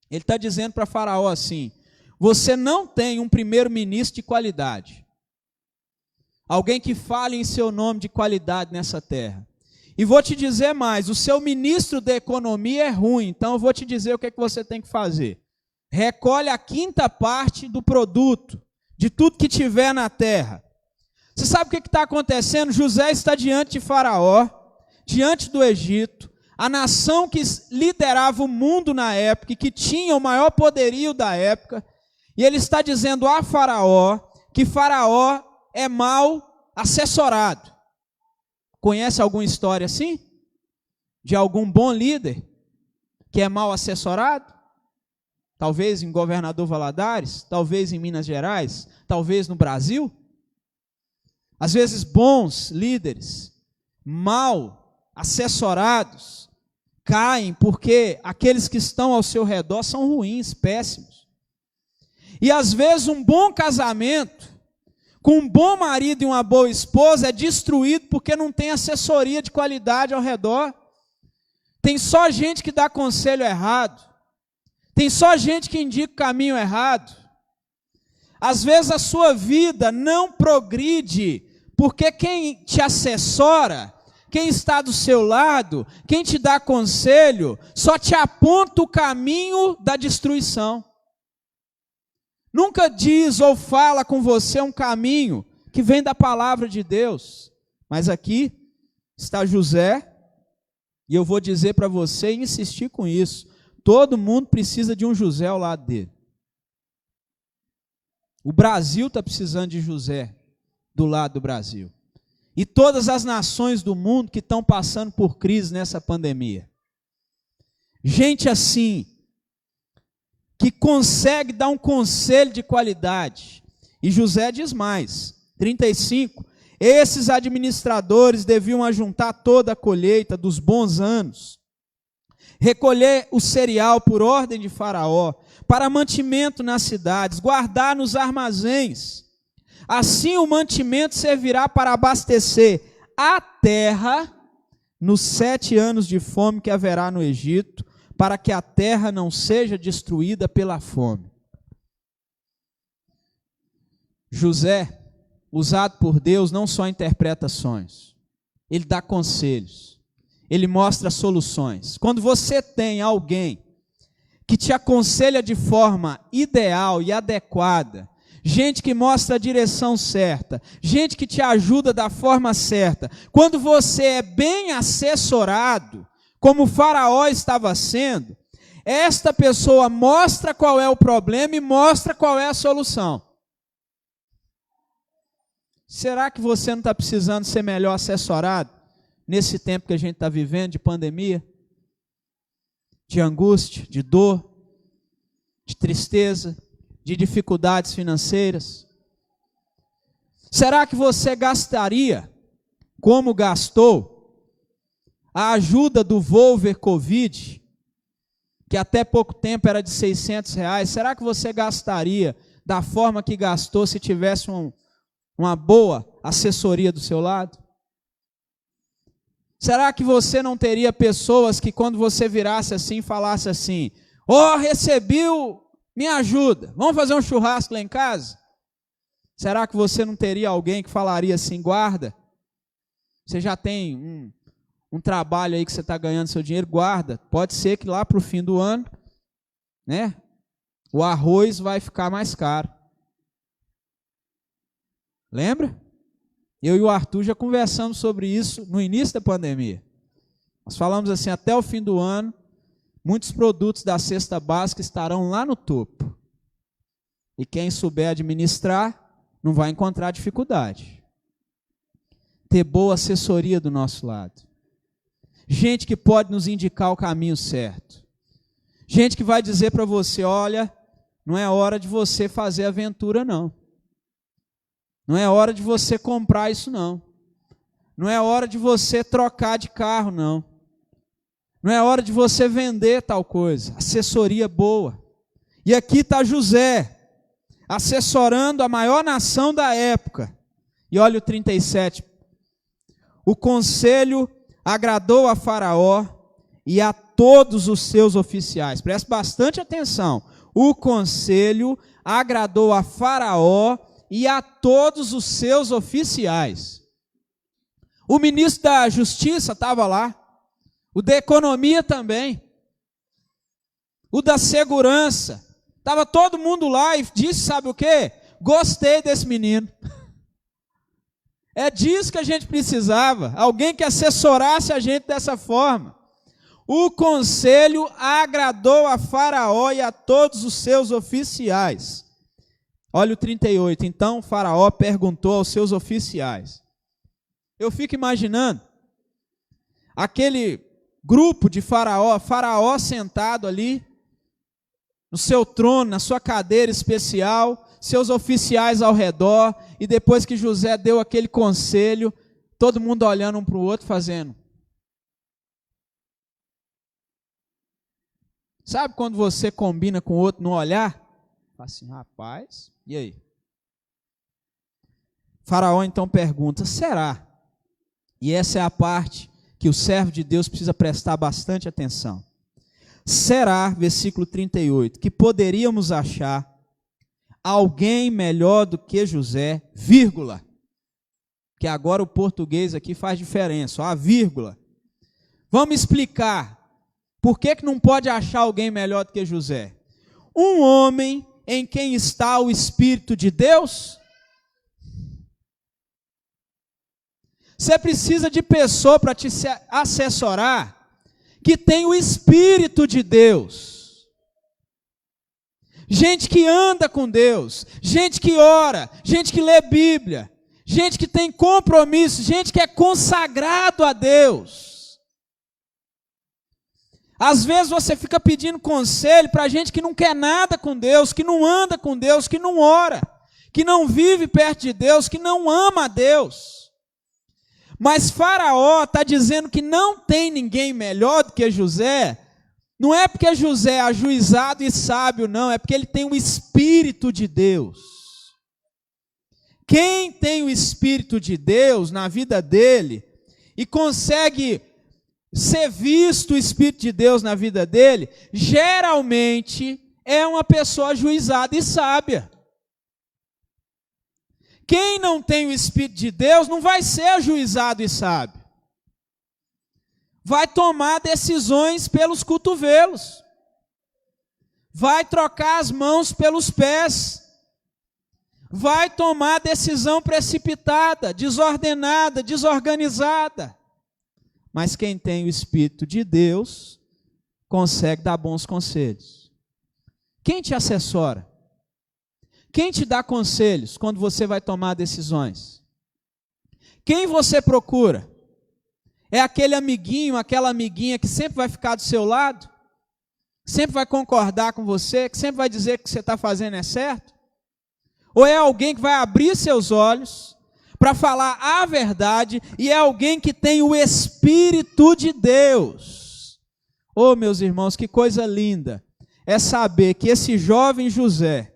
Ele está dizendo para Faraó assim: você não tem um primeiro-ministro de qualidade. Alguém que fale em seu nome de qualidade nessa terra. E vou te dizer mais, o seu ministro da economia é ruim, então eu vou te dizer o que é que você tem que fazer. Recolhe a quinta parte do produto, de tudo que tiver na terra. Você sabe o que está acontecendo? José está diante de Faraó, diante do Egito, a nação que liderava o mundo na época, e que tinha o maior poderio da época, e ele está dizendo a Faraó que Faraó é mal assessorado. Conhece alguma história assim? De algum bom líder que é mal assessorado? Talvez em Governador Valadares, talvez em Minas Gerais, talvez no Brasil. Às vezes bons líderes, mal assessorados, caem porque aqueles que estão ao seu redor são ruins, péssimos. E às vezes um bom casamento, com um bom marido e uma boa esposa, é destruído porque não tem assessoria de qualidade ao redor. Tem só gente que dá conselho errado. Tem só gente que indica o caminho errado. Às vezes a sua vida não progride, porque quem te assessora, quem está do seu lado, quem te dá conselho, só te aponta o caminho da destruição. Nunca diz ou fala com você um caminho que vem da palavra de Deus. Mas aqui está José, e eu vou dizer para você e insistir com isso. Todo mundo precisa de um José ao lado dele. O Brasil está precisando de José do lado do Brasil. E todas as nações do mundo que estão passando por crise nessa pandemia. Gente assim, que consegue dar um conselho de qualidade. E José diz mais, 35, esses administradores deviam ajuntar toda a colheita dos bons anos, recolher o cereal por ordem de Faraó, para mantimento nas cidades, guardar nos armazéns. Assim o mantimento servirá para abastecer a terra nos 7 anos de fome que haverá no Egito, para que a terra não seja destruída pela fome. José, usado por Deus, não só interpreta sonhos, ele dá conselhos, ele mostra soluções. Quando você tem alguém que te aconselha de forma ideal e adequada, gente que mostra a direção certa, gente que te ajuda da forma certa, quando você é bem assessorado, como o Faraó estava sendo, esta pessoa mostra qual é o problema e mostra qual é a solução. Será que você não está precisando ser melhor assessorado nesse tempo que a gente está vivendo de pandemia? De angústia, de dor, de tristeza, de dificuldades financeiras? Será que você gastaria, como gastou, a ajuda do Volver Covid, que até pouco tempo era de R$600, será que você gastaria da forma que gastou se tivesse uma boa assessoria do seu lado? Será que você não teria pessoas que quando você virasse assim, falasse assim, recebi minha ajuda, vamos fazer um churrasco lá em casa? Será que você não teria alguém que falaria assim, guarda, você já tem um trabalho aí que você está ganhando seu dinheiro, guarda, pode ser que lá para o fim do ano, né, o arroz vai ficar mais caro. Lembra? Eu e o Arthur já conversamos sobre isso no início da pandemia. Nós falamos assim, até o fim do ano, muitos produtos da cesta básica estarão lá no topo. E quem souber administrar, não vai encontrar dificuldade. Ter boa assessoria do nosso lado. Gente que pode nos indicar o caminho certo. Gente que vai dizer para você, olha, não é hora de você fazer aventura não. Não é hora de você comprar isso não. Não é hora de você trocar de carro não. Não é hora de você vender tal coisa. Assessoria boa. E aqui está José, assessorando a maior nação da época. E olha o 37. O conselho agradou a Faraó e a todos os seus oficiais. Preste bastante atenção. O conselho agradou a Faraó e a todos os seus oficiais. O ministro da Justiça estava lá. O da Economia também. O da Segurança. Estava todo mundo lá e disse, sabe o quê? Gostei desse menino. É disso que a gente precisava. Alguém que assessorasse a gente dessa forma. O conselho agradou a Faraó e a todos os seus oficiais. Olha o 38. Então Faraó perguntou aos seus oficiais. Eu fico imaginando aquele grupo de Faraó sentado ali, no seu trono, na sua cadeira especial, seus oficiais ao redor, e depois que José deu aquele conselho, todo mundo olhando um para o outro, fazendo. Sabe quando você combina com o outro no olhar? Fala assim, rapaz, e aí? Faraó então pergunta, será? E essa é a parte que o servo de Deus precisa prestar bastante atenção. Será, versículo 38, que poderíamos achar alguém melhor do que José, vírgula, que agora o português aqui faz diferença, ó, a vírgula. Vamos explicar por que não pode achar alguém melhor do que José. Um homem em quem está o Espírito de Deus. Você precisa de pessoa para te assessorar que tem o Espírito de Deus. Gente que anda com Deus, gente que ora, gente que lê Bíblia, gente que tem compromisso, gente que é consagrado a Deus. Às vezes você fica pedindo conselho para gente que não quer nada com Deus, que não anda com Deus, que não ora, que não vive perto de Deus, que não ama a Deus. Mas Faraó está dizendo que não tem ninguém melhor do que José. Não é porque José é ajuizado e sábio, não. É porque ele tem o Espírito de Deus. Quem tem o Espírito de Deus na vida dele e consegue ser visto o Espírito de Deus na vida dele, geralmente é uma pessoa ajuizada e sábia. Quem não tem o Espírito de Deus não vai ser ajuizado e sábio. Vai tomar decisões pelos cotovelos. Vai trocar as mãos pelos pés. Vai tomar decisão precipitada, desordenada, desorganizada. Mas quem tem o Espírito de Deus consegue dar bons conselhos. Quem te assessora? Quem te dá conselhos quando você vai tomar decisões? Quem você procura? É aquele amiguinho, aquela amiguinha que sempre vai ficar do seu lado? Sempre vai concordar com você? Que sempre vai dizer que o que você está fazendo é certo? Ou é alguém que vai abrir seus olhos para falar a verdade e é alguém que tem o Espírito de Deus? Oh, meus irmãos, que coisa linda é saber que esse jovem José,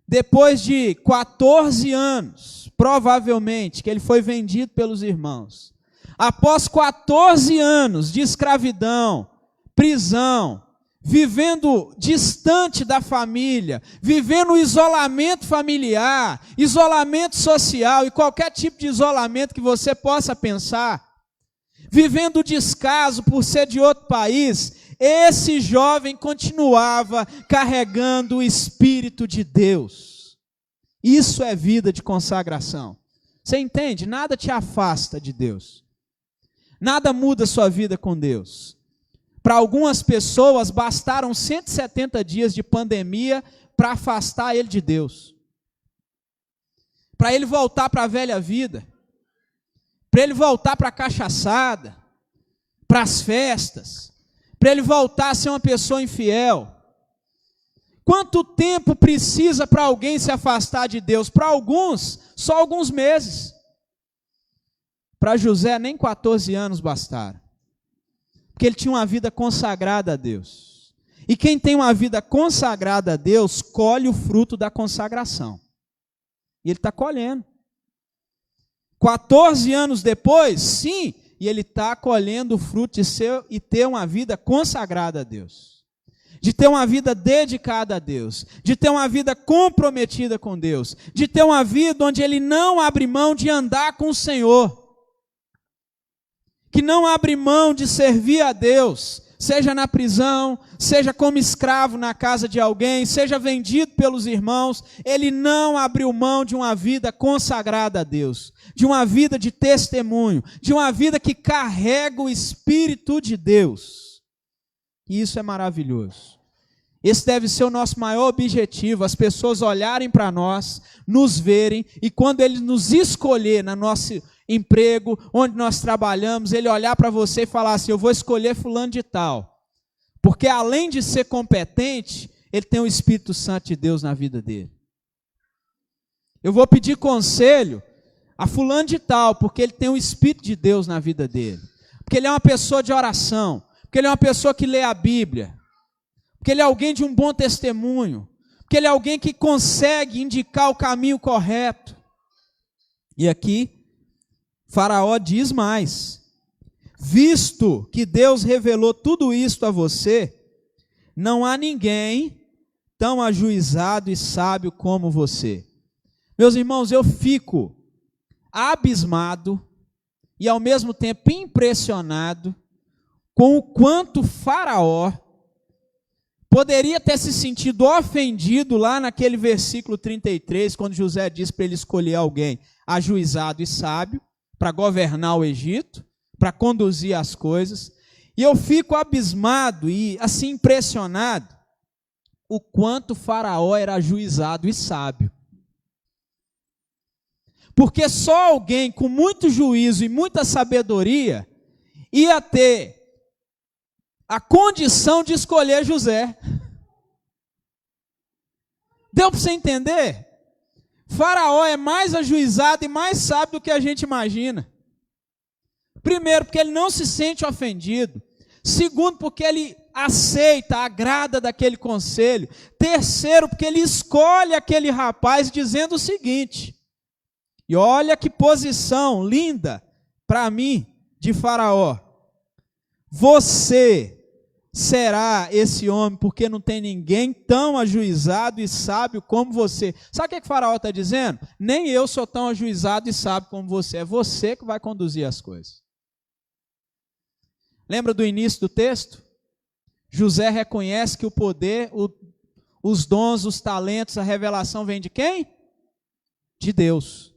depois de 14 anos, provavelmente, que ele foi vendido pelos irmãos, após 14 anos de escravidão, prisão, vivendo distante da família, vivendo isolamento familiar, isolamento social e qualquer tipo de isolamento que você possa pensar, vivendo o descaso por ser de outro país, esse jovem continuava carregando o Espírito de Deus. Isso é vida de consagração. Você entende? Nada te afasta de Deus. Nada muda a sua vida com Deus. Para algumas pessoas, bastaram 170 dias de pandemia para afastar ele de Deus. Para ele voltar para a velha vida. Para ele voltar para a cachaçada. Para as festas. Para ele voltar a ser uma pessoa infiel. Quanto tempo precisa para alguém se afastar de Deus? Para alguns, só alguns meses. Para José, nem 14 anos bastaram. Porque ele tinha uma vida consagrada a Deus. E quem tem uma vida consagrada a Deus, colhe o fruto da consagração. E ele está colhendo. 14 anos depois, sim, e ele está colhendo o fruto de ser e ter uma vida consagrada a Deus. De ter uma vida dedicada a Deus. De ter uma vida comprometida com Deus. De ter uma vida onde ele não abre mão de andar com o Senhor. Que não abre mão de servir a Deus. Seja na prisão, seja como escravo na casa de alguém, seja vendido pelos irmãos, ele não abriu mão de uma vida consagrada a Deus, de uma vida de testemunho, de uma vida que carrega o Espírito de Deus. E isso é maravilhoso. Esse deve ser o nosso maior objetivo, as pessoas olharem para nós, nos verem, e quando ele nos escolher no nosso emprego, onde nós trabalhamos, ele olhar para você e falar assim, eu vou escolher fulano de tal, porque além de ser competente, ele tem o Espírito Santo de Deus na vida dele. Eu vou pedir conselho a fulano de tal, porque ele tem o Espírito de Deus na vida dele, porque ele é uma pessoa de oração, porque ele é uma pessoa que lê a Bíblia, porque ele é alguém de um bom testemunho, porque ele é alguém que consegue indicar o caminho correto. E aqui Faraó diz mais, visto que Deus revelou tudo isto a você, não há ninguém tão ajuizado e sábio como você. Meus irmãos, eu fico abismado e ao mesmo tempo impressionado com o quanto Faraó poderia ter se sentido ofendido lá naquele versículo 33, quando José diz para ele escolher alguém ajuizado e sábio, para governar o Egito, para conduzir as coisas, e eu fico abismado e assim impressionado o quanto Faraó era ajuizado e sábio. Porque só alguém com muito juízo e muita sabedoria ia ter a condição de escolher José. Deu para você entender? Faraó é mais ajuizado e mais sábio do que a gente imagina. Primeiro, porque ele não se sente ofendido. Segundo, porque ele aceita, agrada daquele conselho. Terceiro, porque ele escolhe aquele rapaz dizendo o seguinte, e olha que posição linda para mim de Faraó. Você será esse homem, porque não tem ninguém tão ajuizado e sábio como você. Sabe o que Faraó está dizendo? Nem eu sou tão ajuizado e sábio como você. É você que vai conduzir as coisas. Lembra do início do texto? José reconhece que o poder, os dons, os talentos, a revelação vem de quem? De Deus.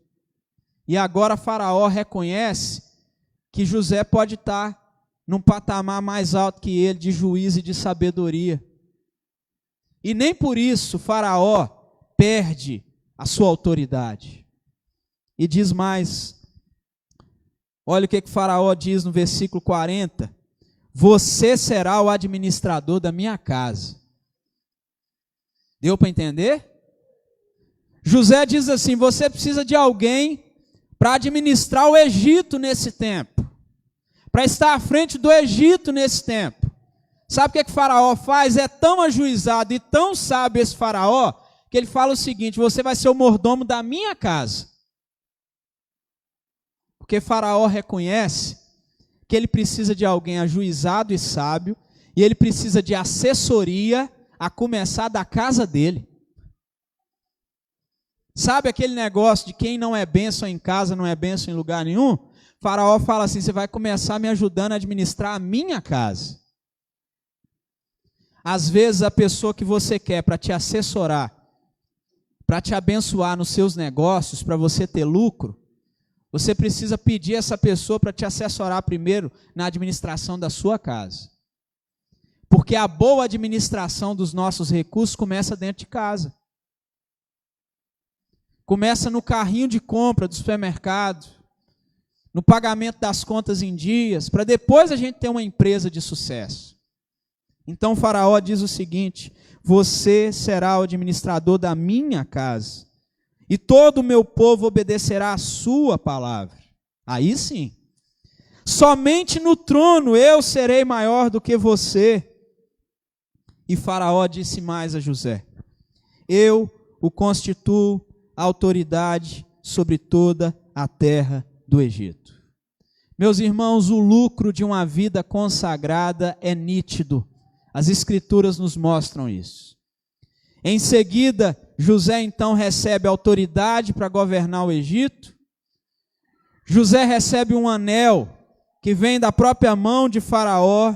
E agora Faraó reconhece que José pode estar num patamar mais alto que ele, de juízo e de sabedoria. E nem por isso Faraó perde a sua autoridade. E diz mais, olha o que Faraó diz no versículo 40, você será o administrador da minha casa. Deu para entender? José diz assim, você precisa de alguém para administrar o Egito nesse tempo. Para estar à frente do Egito nesse tempo. Sabe o que Faraó faz? É tão ajuizado e tão sábio esse Faraó, que ele fala o seguinte, você vai ser o mordomo da minha casa. Porque Faraó reconhece que ele precisa de alguém ajuizado e sábio, e ele precisa de assessoria a começar da casa dele. Sabe aquele negócio de quem não é bênção em casa, não é bênção em lugar nenhum? Faraó fala assim, você vai começar me ajudando a administrar a minha casa. Às vezes a pessoa que você quer para te assessorar, para te abençoar nos seus negócios, para você ter lucro, você precisa pedir essa pessoa para te assessorar primeiro na administração da sua casa. Porque a boa administração dos nossos recursos começa dentro de casa. Começa no carrinho de compra do supermercado, no pagamento das contas em dias, para depois a gente ter uma empresa de sucesso. Então o Faraó diz o seguinte, você será o administrador da minha casa, e todo o meu povo obedecerá a sua palavra. Aí sim, somente no trono eu serei maior do que você, E Faraó disse mais a José: eu o constituo autoridade sobre toda a terra do Egito. Meus irmãos, o lucro de uma vida consagrada é nítido. As Escrituras nos mostram isso. Em seguida, José então recebe autoridade para governar o Egito. José recebe um anel que vem da própria mão de Faraó,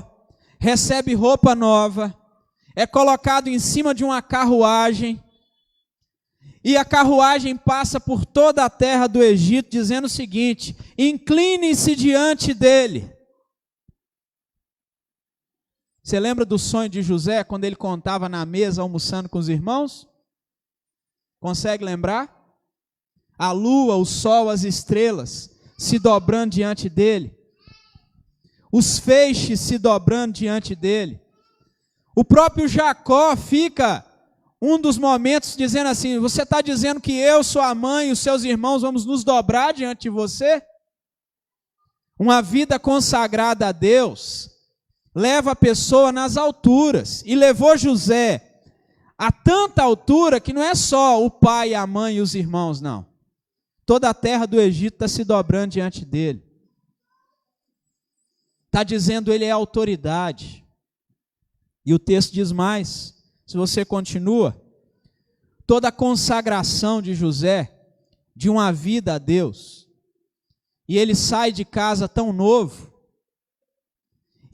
recebe roupa nova, é colocado em cima de uma carruagem, e a carruagem passa por toda a terra do Egito, dizendo o seguinte: incline-se diante dele. Você lembra do sonho de José, quando ele contava na mesa, almoçando com os irmãos? Consegue lembrar? A lua, o sol, as estrelas se dobrando diante dele, os feixes se dobrando diante dele. O próprio Jacó fica, um dos momentos, dizendo assim: você está dizendo que eu, sua mãe e os seus irmãos vamos nos dobrar diante de você? Uma vida consagrada a Deus leva a pessoa nas alturas, e levou José a tanta altura que não é só o pai, a mãe e os irmãos, não. Toda a terra do Egito está se dobrando diante dele. Está dizendo ele é autoridade. E o texto diz mais, se você continua, toda a consagração de José, de uma vida a Deus, e ele sai de casa tão novo,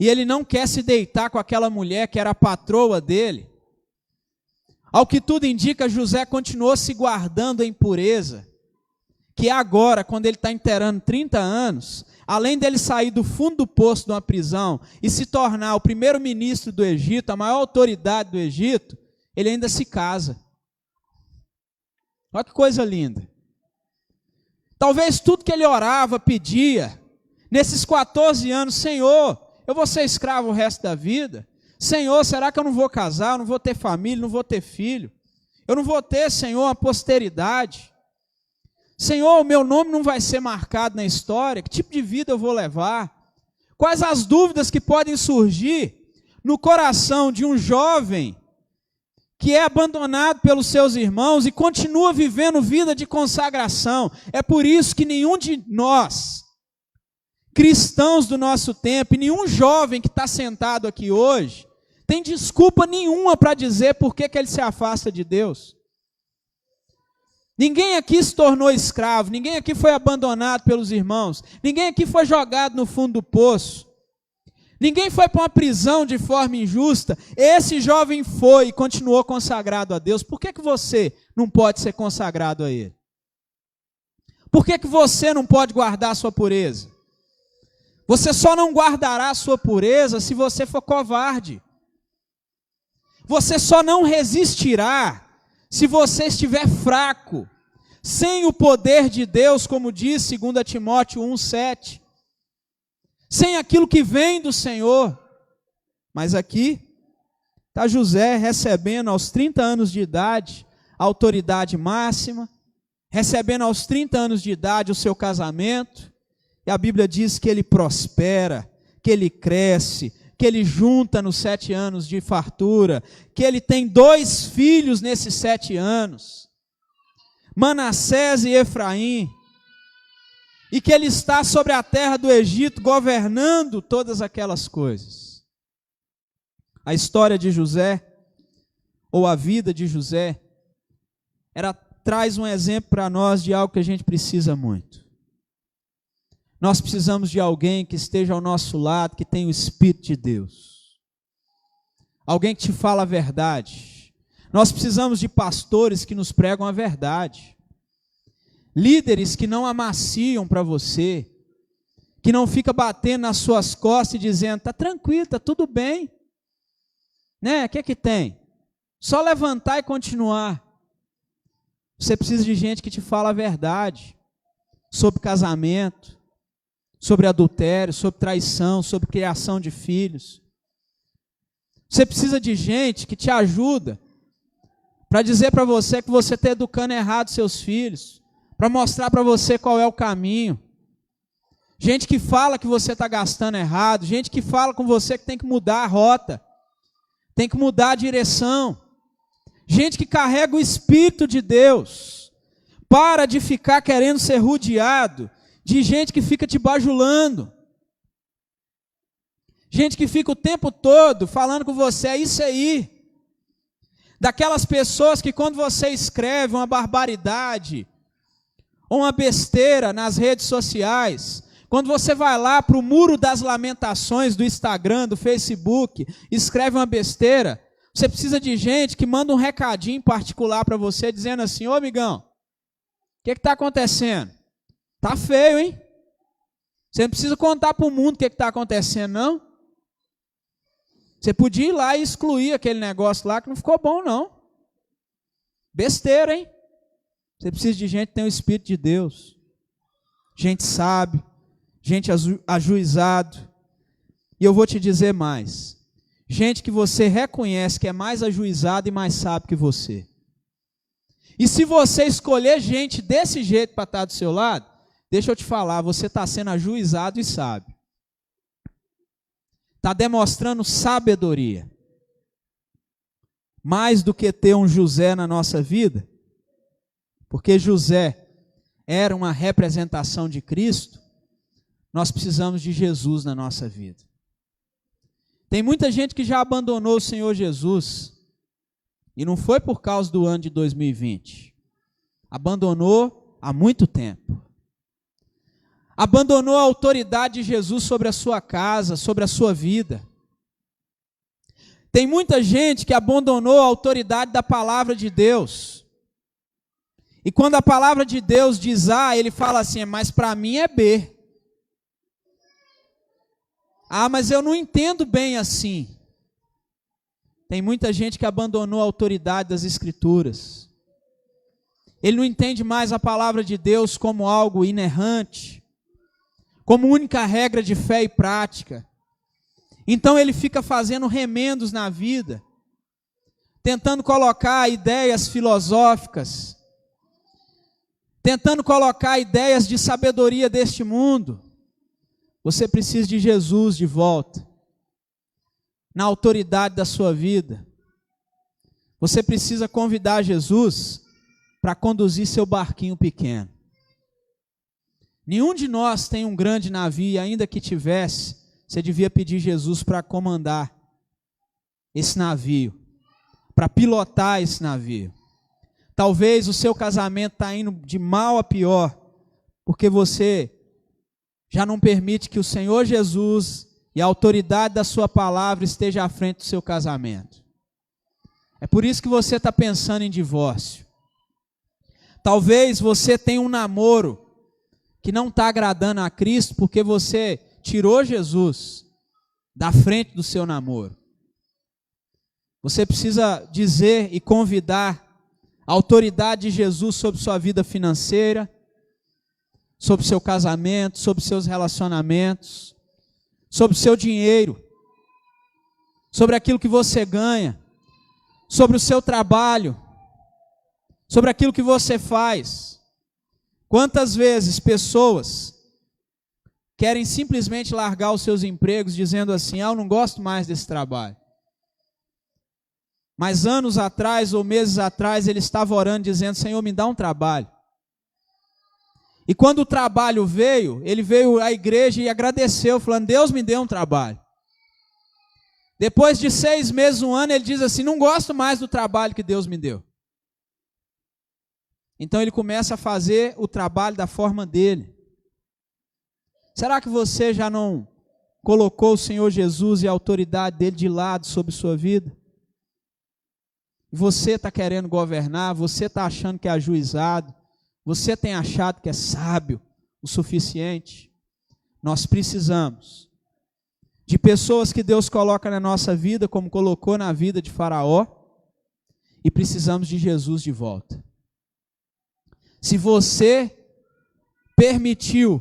e ele não quer se deitar com aquela mulher que era a patroa dele. Ao que tudo indica, José continuou se guardando em pureza, que agora, quando ele está inteirando 30 anos, além dele sair do fundo do poço de uma prisão e se tornar o primeiro-ministro do Egito, a maior autoridade do Egito, ele ainda se casa. Olha que coisa linda. Talvez tudo que ele orava, pedia, nesses 14 anos: Senhor, eu vou ser escravo o resto da vida. Senhor, será que eu não vou casar, eu não vou ter família, não vou ter filho? Eu não vou ter, Senhor, uma posteridade. Senhor, o meu nome não vai ser marcado na história. Que tipo de vida eu vou levar? Quais as dúvidas que podem surgir no coração de um jovem que é abandonado pelos seus irmãos e continua vivendo vida de consagração? É por isso que nenhum de nós, cristãos do nosso tempo, e nenhum jovem que está sentado aqui hoje, tem desculpa nenhuma para dizer por que ele se afasta de Deus. Ninguém aqui se tornou escravo, ninguém aqui foi abandonado pelos irmãos, ninguém aqui foi jogado no fundo do poço, ninguém foi para uma prisão de forma injusta. Esse jovem foi e continuou consagrado a Deus. Por que você não pode ser consagrado a Ele? Por que você não pode guardar a sua pureza? Você só não guardará a sua pureza se você for covarde. Você só não resistirá se você estiver fraco, sem o poder de Deus, como diz 2 Timóteo 1,7, sem aquilo que vem do Senhor. Mas aqui está José recebendo aos 30 anos de idade a autoridade máxima, recebendo aos 30 anos de idade o seu casamento, e a Bíblia diz que ele prospera, que ele cresce, que ele junta nos 7 anos de fartura, que ele tem 2 filhos nesses 7 anos, Manassés e Efraim, e que ele está sobre a terra do Egito, governando todas aquelas coisas. A história de José, ou a vida de José, traz um exemplo para nós de algo que a gente precisa muito. Nós precisamos de alguém que esteja ao nosso lado, que tenha o Espírito de Deus. Alguém que te fala a verdade. Nós precisamos de pastores que nos pregam a verdade. Líderes que não amaciam para você, que não fica batendo nas suas costas e dizendo: está tranquilo, está tudo bem. Né? O que é que tem? Só levantar e continuar. Você precisa de gente que te fala a verdade sobre casamento, sobre adultério, sobre traição, sobre criação de filhos. Você precisa de gente que te ajuda para dizer para você que você está educando errado seus filhos, para mostrar para você qual é o caminho. Gente que fala que você está gastando errado, gente que fala com você que tem que mudar a rota. tem que mudar a direção. Gente que carrega o Espírito de Deus. Para de ficar querendo ser rodeado de gente que fica te bajulando. Gente que fica o tempo todo falando com você, é isso aí. Daquelas pessoas que quando você escreve uma barbaridade, ou uma besteira nas redes sociais, quando você vai lá para o muro das lamentações do Instagram, do Facebook, escreve uma besteira, você precisa de gente que manda um recadinho particular para você, dizendo assim, ô amigão, o que está acontecendo? Tá feio, hein? Você não precisa contar para o mundo o que está acontecendo, não. Você podia ir lá e excluir aquele negócio lá que não ficou bom, não. Besteira, hein? Você precisa de gente que tem o Espírito de Deus. Gente sábia, gente ajuizado. E eu vou te dizer mais. Gente que você reconhece que é mais ajuizado e mais sábio que você. E se você escolher gente desse jeito para estar do seu lado, deixa eu te falar, você está sendo ajuizado e sábio. Está demonstrando sabedoria. Mais do que ter um José na nossa vida, porque José era uma representação de Cristo, nós precisamos de Jesus na nossa vida. Tem muita gente que já abandonou o Senhor Jesus, e não foi por causa do ano de 2020. Abandonou há muito tempo. Abandonou a autoridade de Jesus sobre a sua casa, sobre a sua vida. Tem muita gente que abandonou a autoridade da palavra de Deus. E quando a palavra de Deus diz A, ele fala assim, mas para mim é B. Ah, mas eu não entendo bem assim. Tem muita gente que abandonou a autoridade das Escrituras. Ele não entende mais a palavra de Deus como algo inerrante, como única regra de fé e prática. Então ele fica fazendo remendos na vida, tentando colocar ideias filosóficas, tentando colocar ideias de sabedoria deste mundo. Você precisa de Jesus de volta, na autoridade da sua vida. Você precisa convidar Jesus para conduzir seu barquinho pequeno. Nenhum de nós tem um grande navio, e ainda que tivesse, você devia pedir Jesus para comandar esse navio, para pilotar esse navio. Talvez o seu casamento está indo de mal a pior, porque você já não permite que o Senhor Jesus e a autoridade da sua palavra esteja à frente do seu casamento. É por isso que você está pensando em divórcio. Talvez você tenha um namoro que não está agradando a Cristo, porque você tirou Jesus da frente do seu namoro. Você precisa dizer e convidar a autoridade de Jesus sobre sua vida financeira, sobre seu casamento, sobre seus relacionamentos, sobre o seu dinheiro, sobre aquilo que você ganha, sobre o seu trabalho, sobre aquilo que você faz. Quantas vezes pessoas querem simplesmente largar os seus empregos dizendo assim, eu não gosto mais desse trabalho. Mas anos atrás ou meses atrás ele estava orando dizendo, Senhor, me dá um trabalho. E quando o trabalho veio, ele veio à igreja e agradeceu, falando, Deus me deu um trabalho. Depois de 6 meses, 1 ano, ele diz assim, não gosto mais do trabalho que Deus me deu. Então ele começa a fazer o trabalho da forma dele. Será que você já não colocou o Senhor Jesus e a autoridade dele de lado sobre sua vida? Você está querendo governar, você está achando que é ajuizado, você tem achado que é sábio o suficiente? Nós precisamos de pessoas que Deus coloca na nossa vida, como colocou na vida de Faraó, e precisamos de Jesus de volta. Se você permitiu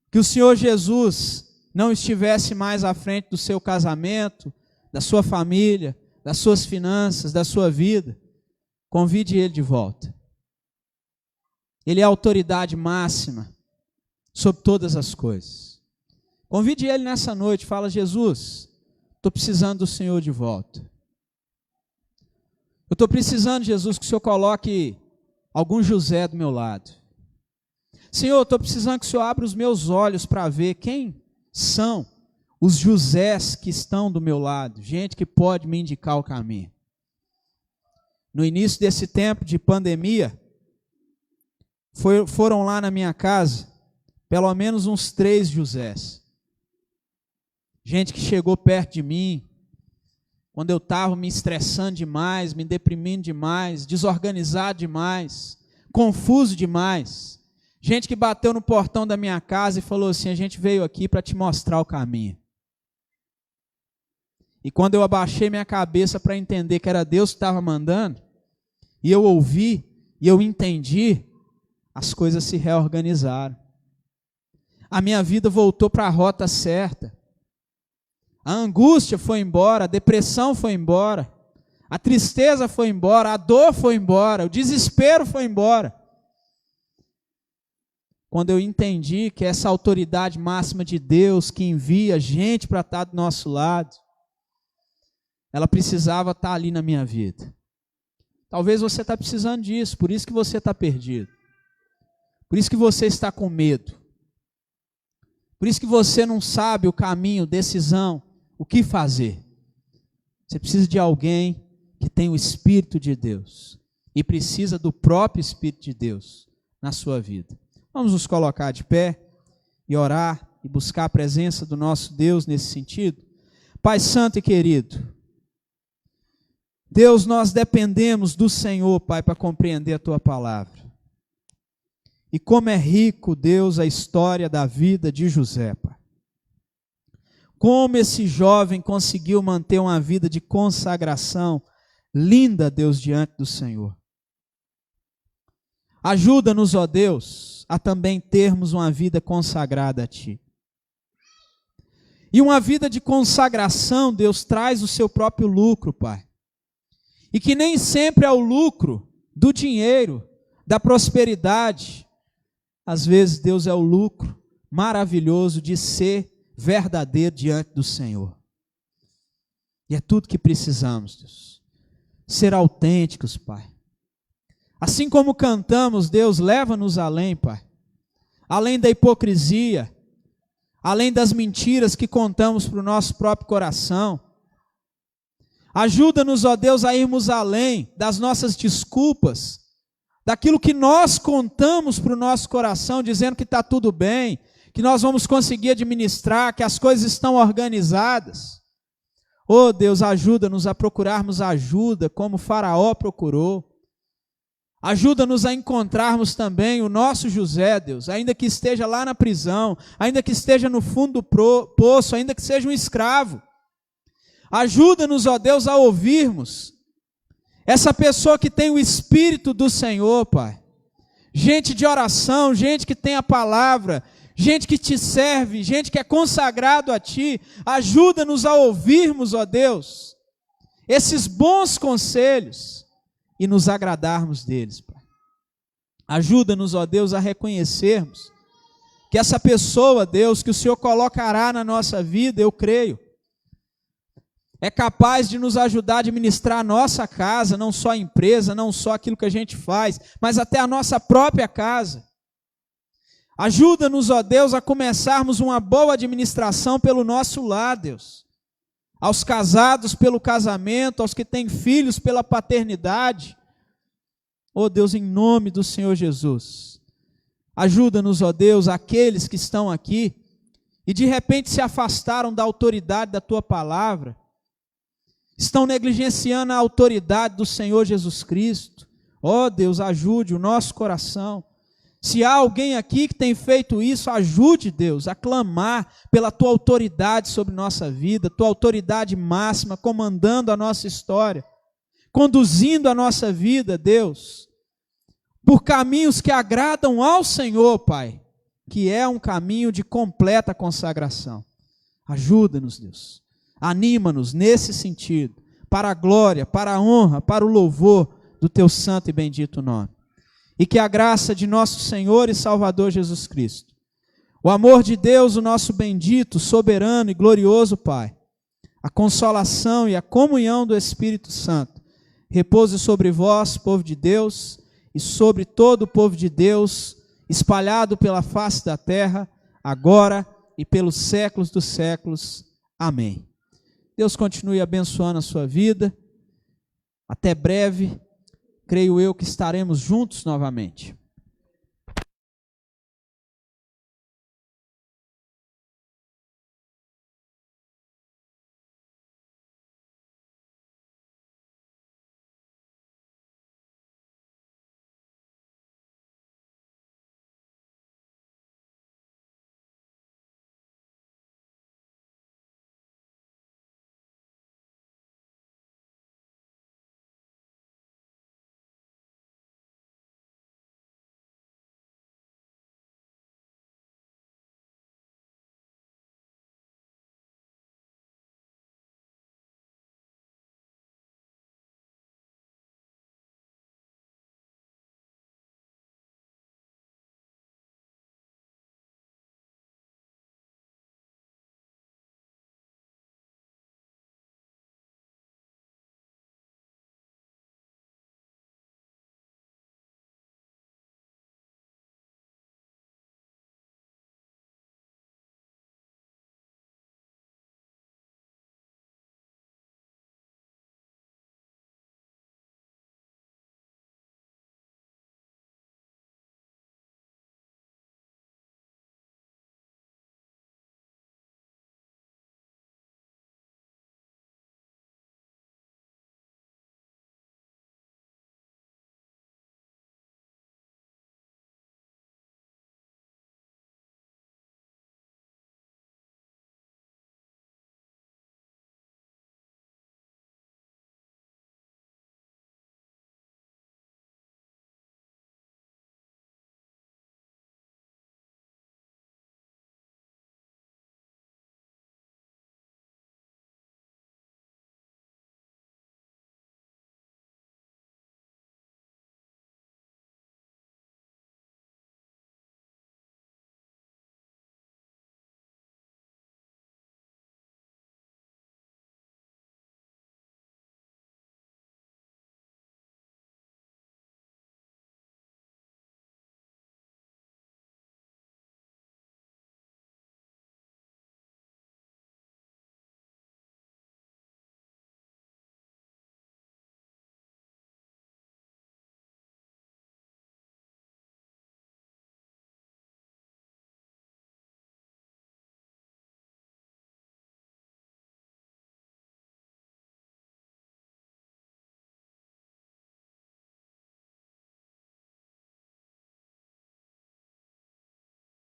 que o Senhor Jesus não estivesse mais à frente do seu casamento, da sua família, das suas finanças, da sua vida, convide Ele de volta. Ele é a autoridade máxima sobre todas as coisas. Convide Ele nessa noite, fala, Jesus, estou precisando do Senhor de volta. Eu estou precisando, Jesus, que o Senhor coloque algum José do meu lado. Senhor, eu estou precisando que o Senhor abra os meus olhos para ver quem são os Josés que estão do meu lado, gente que pode me indicar o caminho. No início desse tempo de pandemia, foram lá na minha casa pelo menos uns 3 Josés. Gente que chegou perto de mim, quando eu estava me estressando demais, me deprimindo demais, desorganizado demais, confuso demais. Gente que bateu no portão da minha casa e falou assim: a gente veio aqui para te mostrar o caminho. E quando eu abaixei minha cabeça para entender que era Deus que estava mandando, e eu ouvi, e eu entendi, as coisas se reorganizaram. A minha vida voltou para a rota certa. A angústia foi embora, a depressão foi embora, a tristeza foi embora, a dor foi embora, o desespero foi embora. Quando eu entendi que essa autoridade máxima de Deus, que envia gente para estar do nosso lado, ela precisava estar ali na minha vida. Talvez você está precisando disso, por isso que você está perdido. Por isso que você está com medo. Por isso que você não sabe o caminho, decisão, o que fazer. Você precisa de alguém que tem o Espírito de Deus e precisa do próprio Espírito de Deus na sua vida. Vamos nos colocar de pé e orar e buscar a presença do nosso Deus nesse sentido. Pai santo e querido, Deus, nós dependemos do Senhor, Pai, para compreender a Tua palavra. E como é rico, Deus, a história da vida de José, Pai. Como esse jovem conseguiu manter uma vida de consagração linda, Deus, diante do Senhor. Ajuda-nos, ó Deus, a também termos uma vida consagrada a Ti. E uma vida de consagração, Deus, traz o seu próprio lucro, Pai. E que nem sempre é o lucro do dinheiro, da prosperidade. Às vezes, Deus, é o lucro maravilhoso de ser verdadeiro diante do Senhor. E é tudo que precisamos, Deus. Ser autênticos, Pai. Assim como cantamos, Deus, leva-nos além, Pai. Além da hipocrisia, além das mentiras que contamos para o nosso próprio coração. Ajuda-nos, ó Deus, a irmos além das nossas desculpas, daquilo que nós contamos para o nosso coração, dizendo que está tudo bem, que nós vamos conseguir administrar, que as coisas estão organizadas. Ó Deus, ajuda-nos a procurarmos ajuda, como Faraó procurou. Ajuda-nos a encontrarmos também o nosso José, Deus, ainda que esteja lá na prisão, ainda que esteja no fundo do poço, ainda que seja um escravo. Ajuda-nos, ó Deus, a ouvirmos essa pessoa que tem o Espírito do Senhor, Pai. Gente de oração, gente que tem a palavra, gente que Te serve, gente que é consagrado a Ti. Ajuda-nos a ouvirmos, ó Deus, esses bons conselhos e nos agradarmos deles, Pai. Ajuda-nos, ó Deus, a reconhecermos que essa pessoa, Deus, que o Senhor colocará na nossa vida, eu creio, é capaz de nos ajudar a administrar a nossa casa, não só a empresa, não só aquilo que a gente faz, mas até a nossa própria casa. Ajuda-nos, ó Deus, a começarmos uma boa administração pelo nosso lar, Deus. Aos casados pelo casamento, aos que têm filhos pela paternidade. Ó Deus, em nome do Senhor Jesus. Ajuda-nos, ó Deus, aqueles que estão aqui e de repente se afastaram da autoridade da Tua palavra. Estão negligenciando a autoridade do Senhor Jesus Cristo. Ó Deus, ajude o nosso coração. Se há alguém aqui que tem feito isso, ajude, Deus, a clamar pela Tua autoridade sobre nossa vida, Tua autoridade máxima, comandando a nossa história, conduzindo a nossa vida, Deus, por caminhos que agradam ao Senhor, Pai, que é um caminho de completa consagração. Ajuda-nos, Deus. Anima-nos nesse sentido, para a glória, para a honra, para o louvor do Teu santo e bendito nome. E que a graça de nosso Senhor e Salvador Jesus Cristo, o amor de Deus, o nosso bendito, soberano e glorioso Pai, a consolação e a comunhão do Espírito Santo, repouse sobre vós, povo de Deus, e sobre todo o povo de Deus, espalhado pela face da terra, agora e pelos séculos dos séculos. Amém. Deus continue abençoando a sua vida. Até breve, creio eu que estaremos juntos novamente.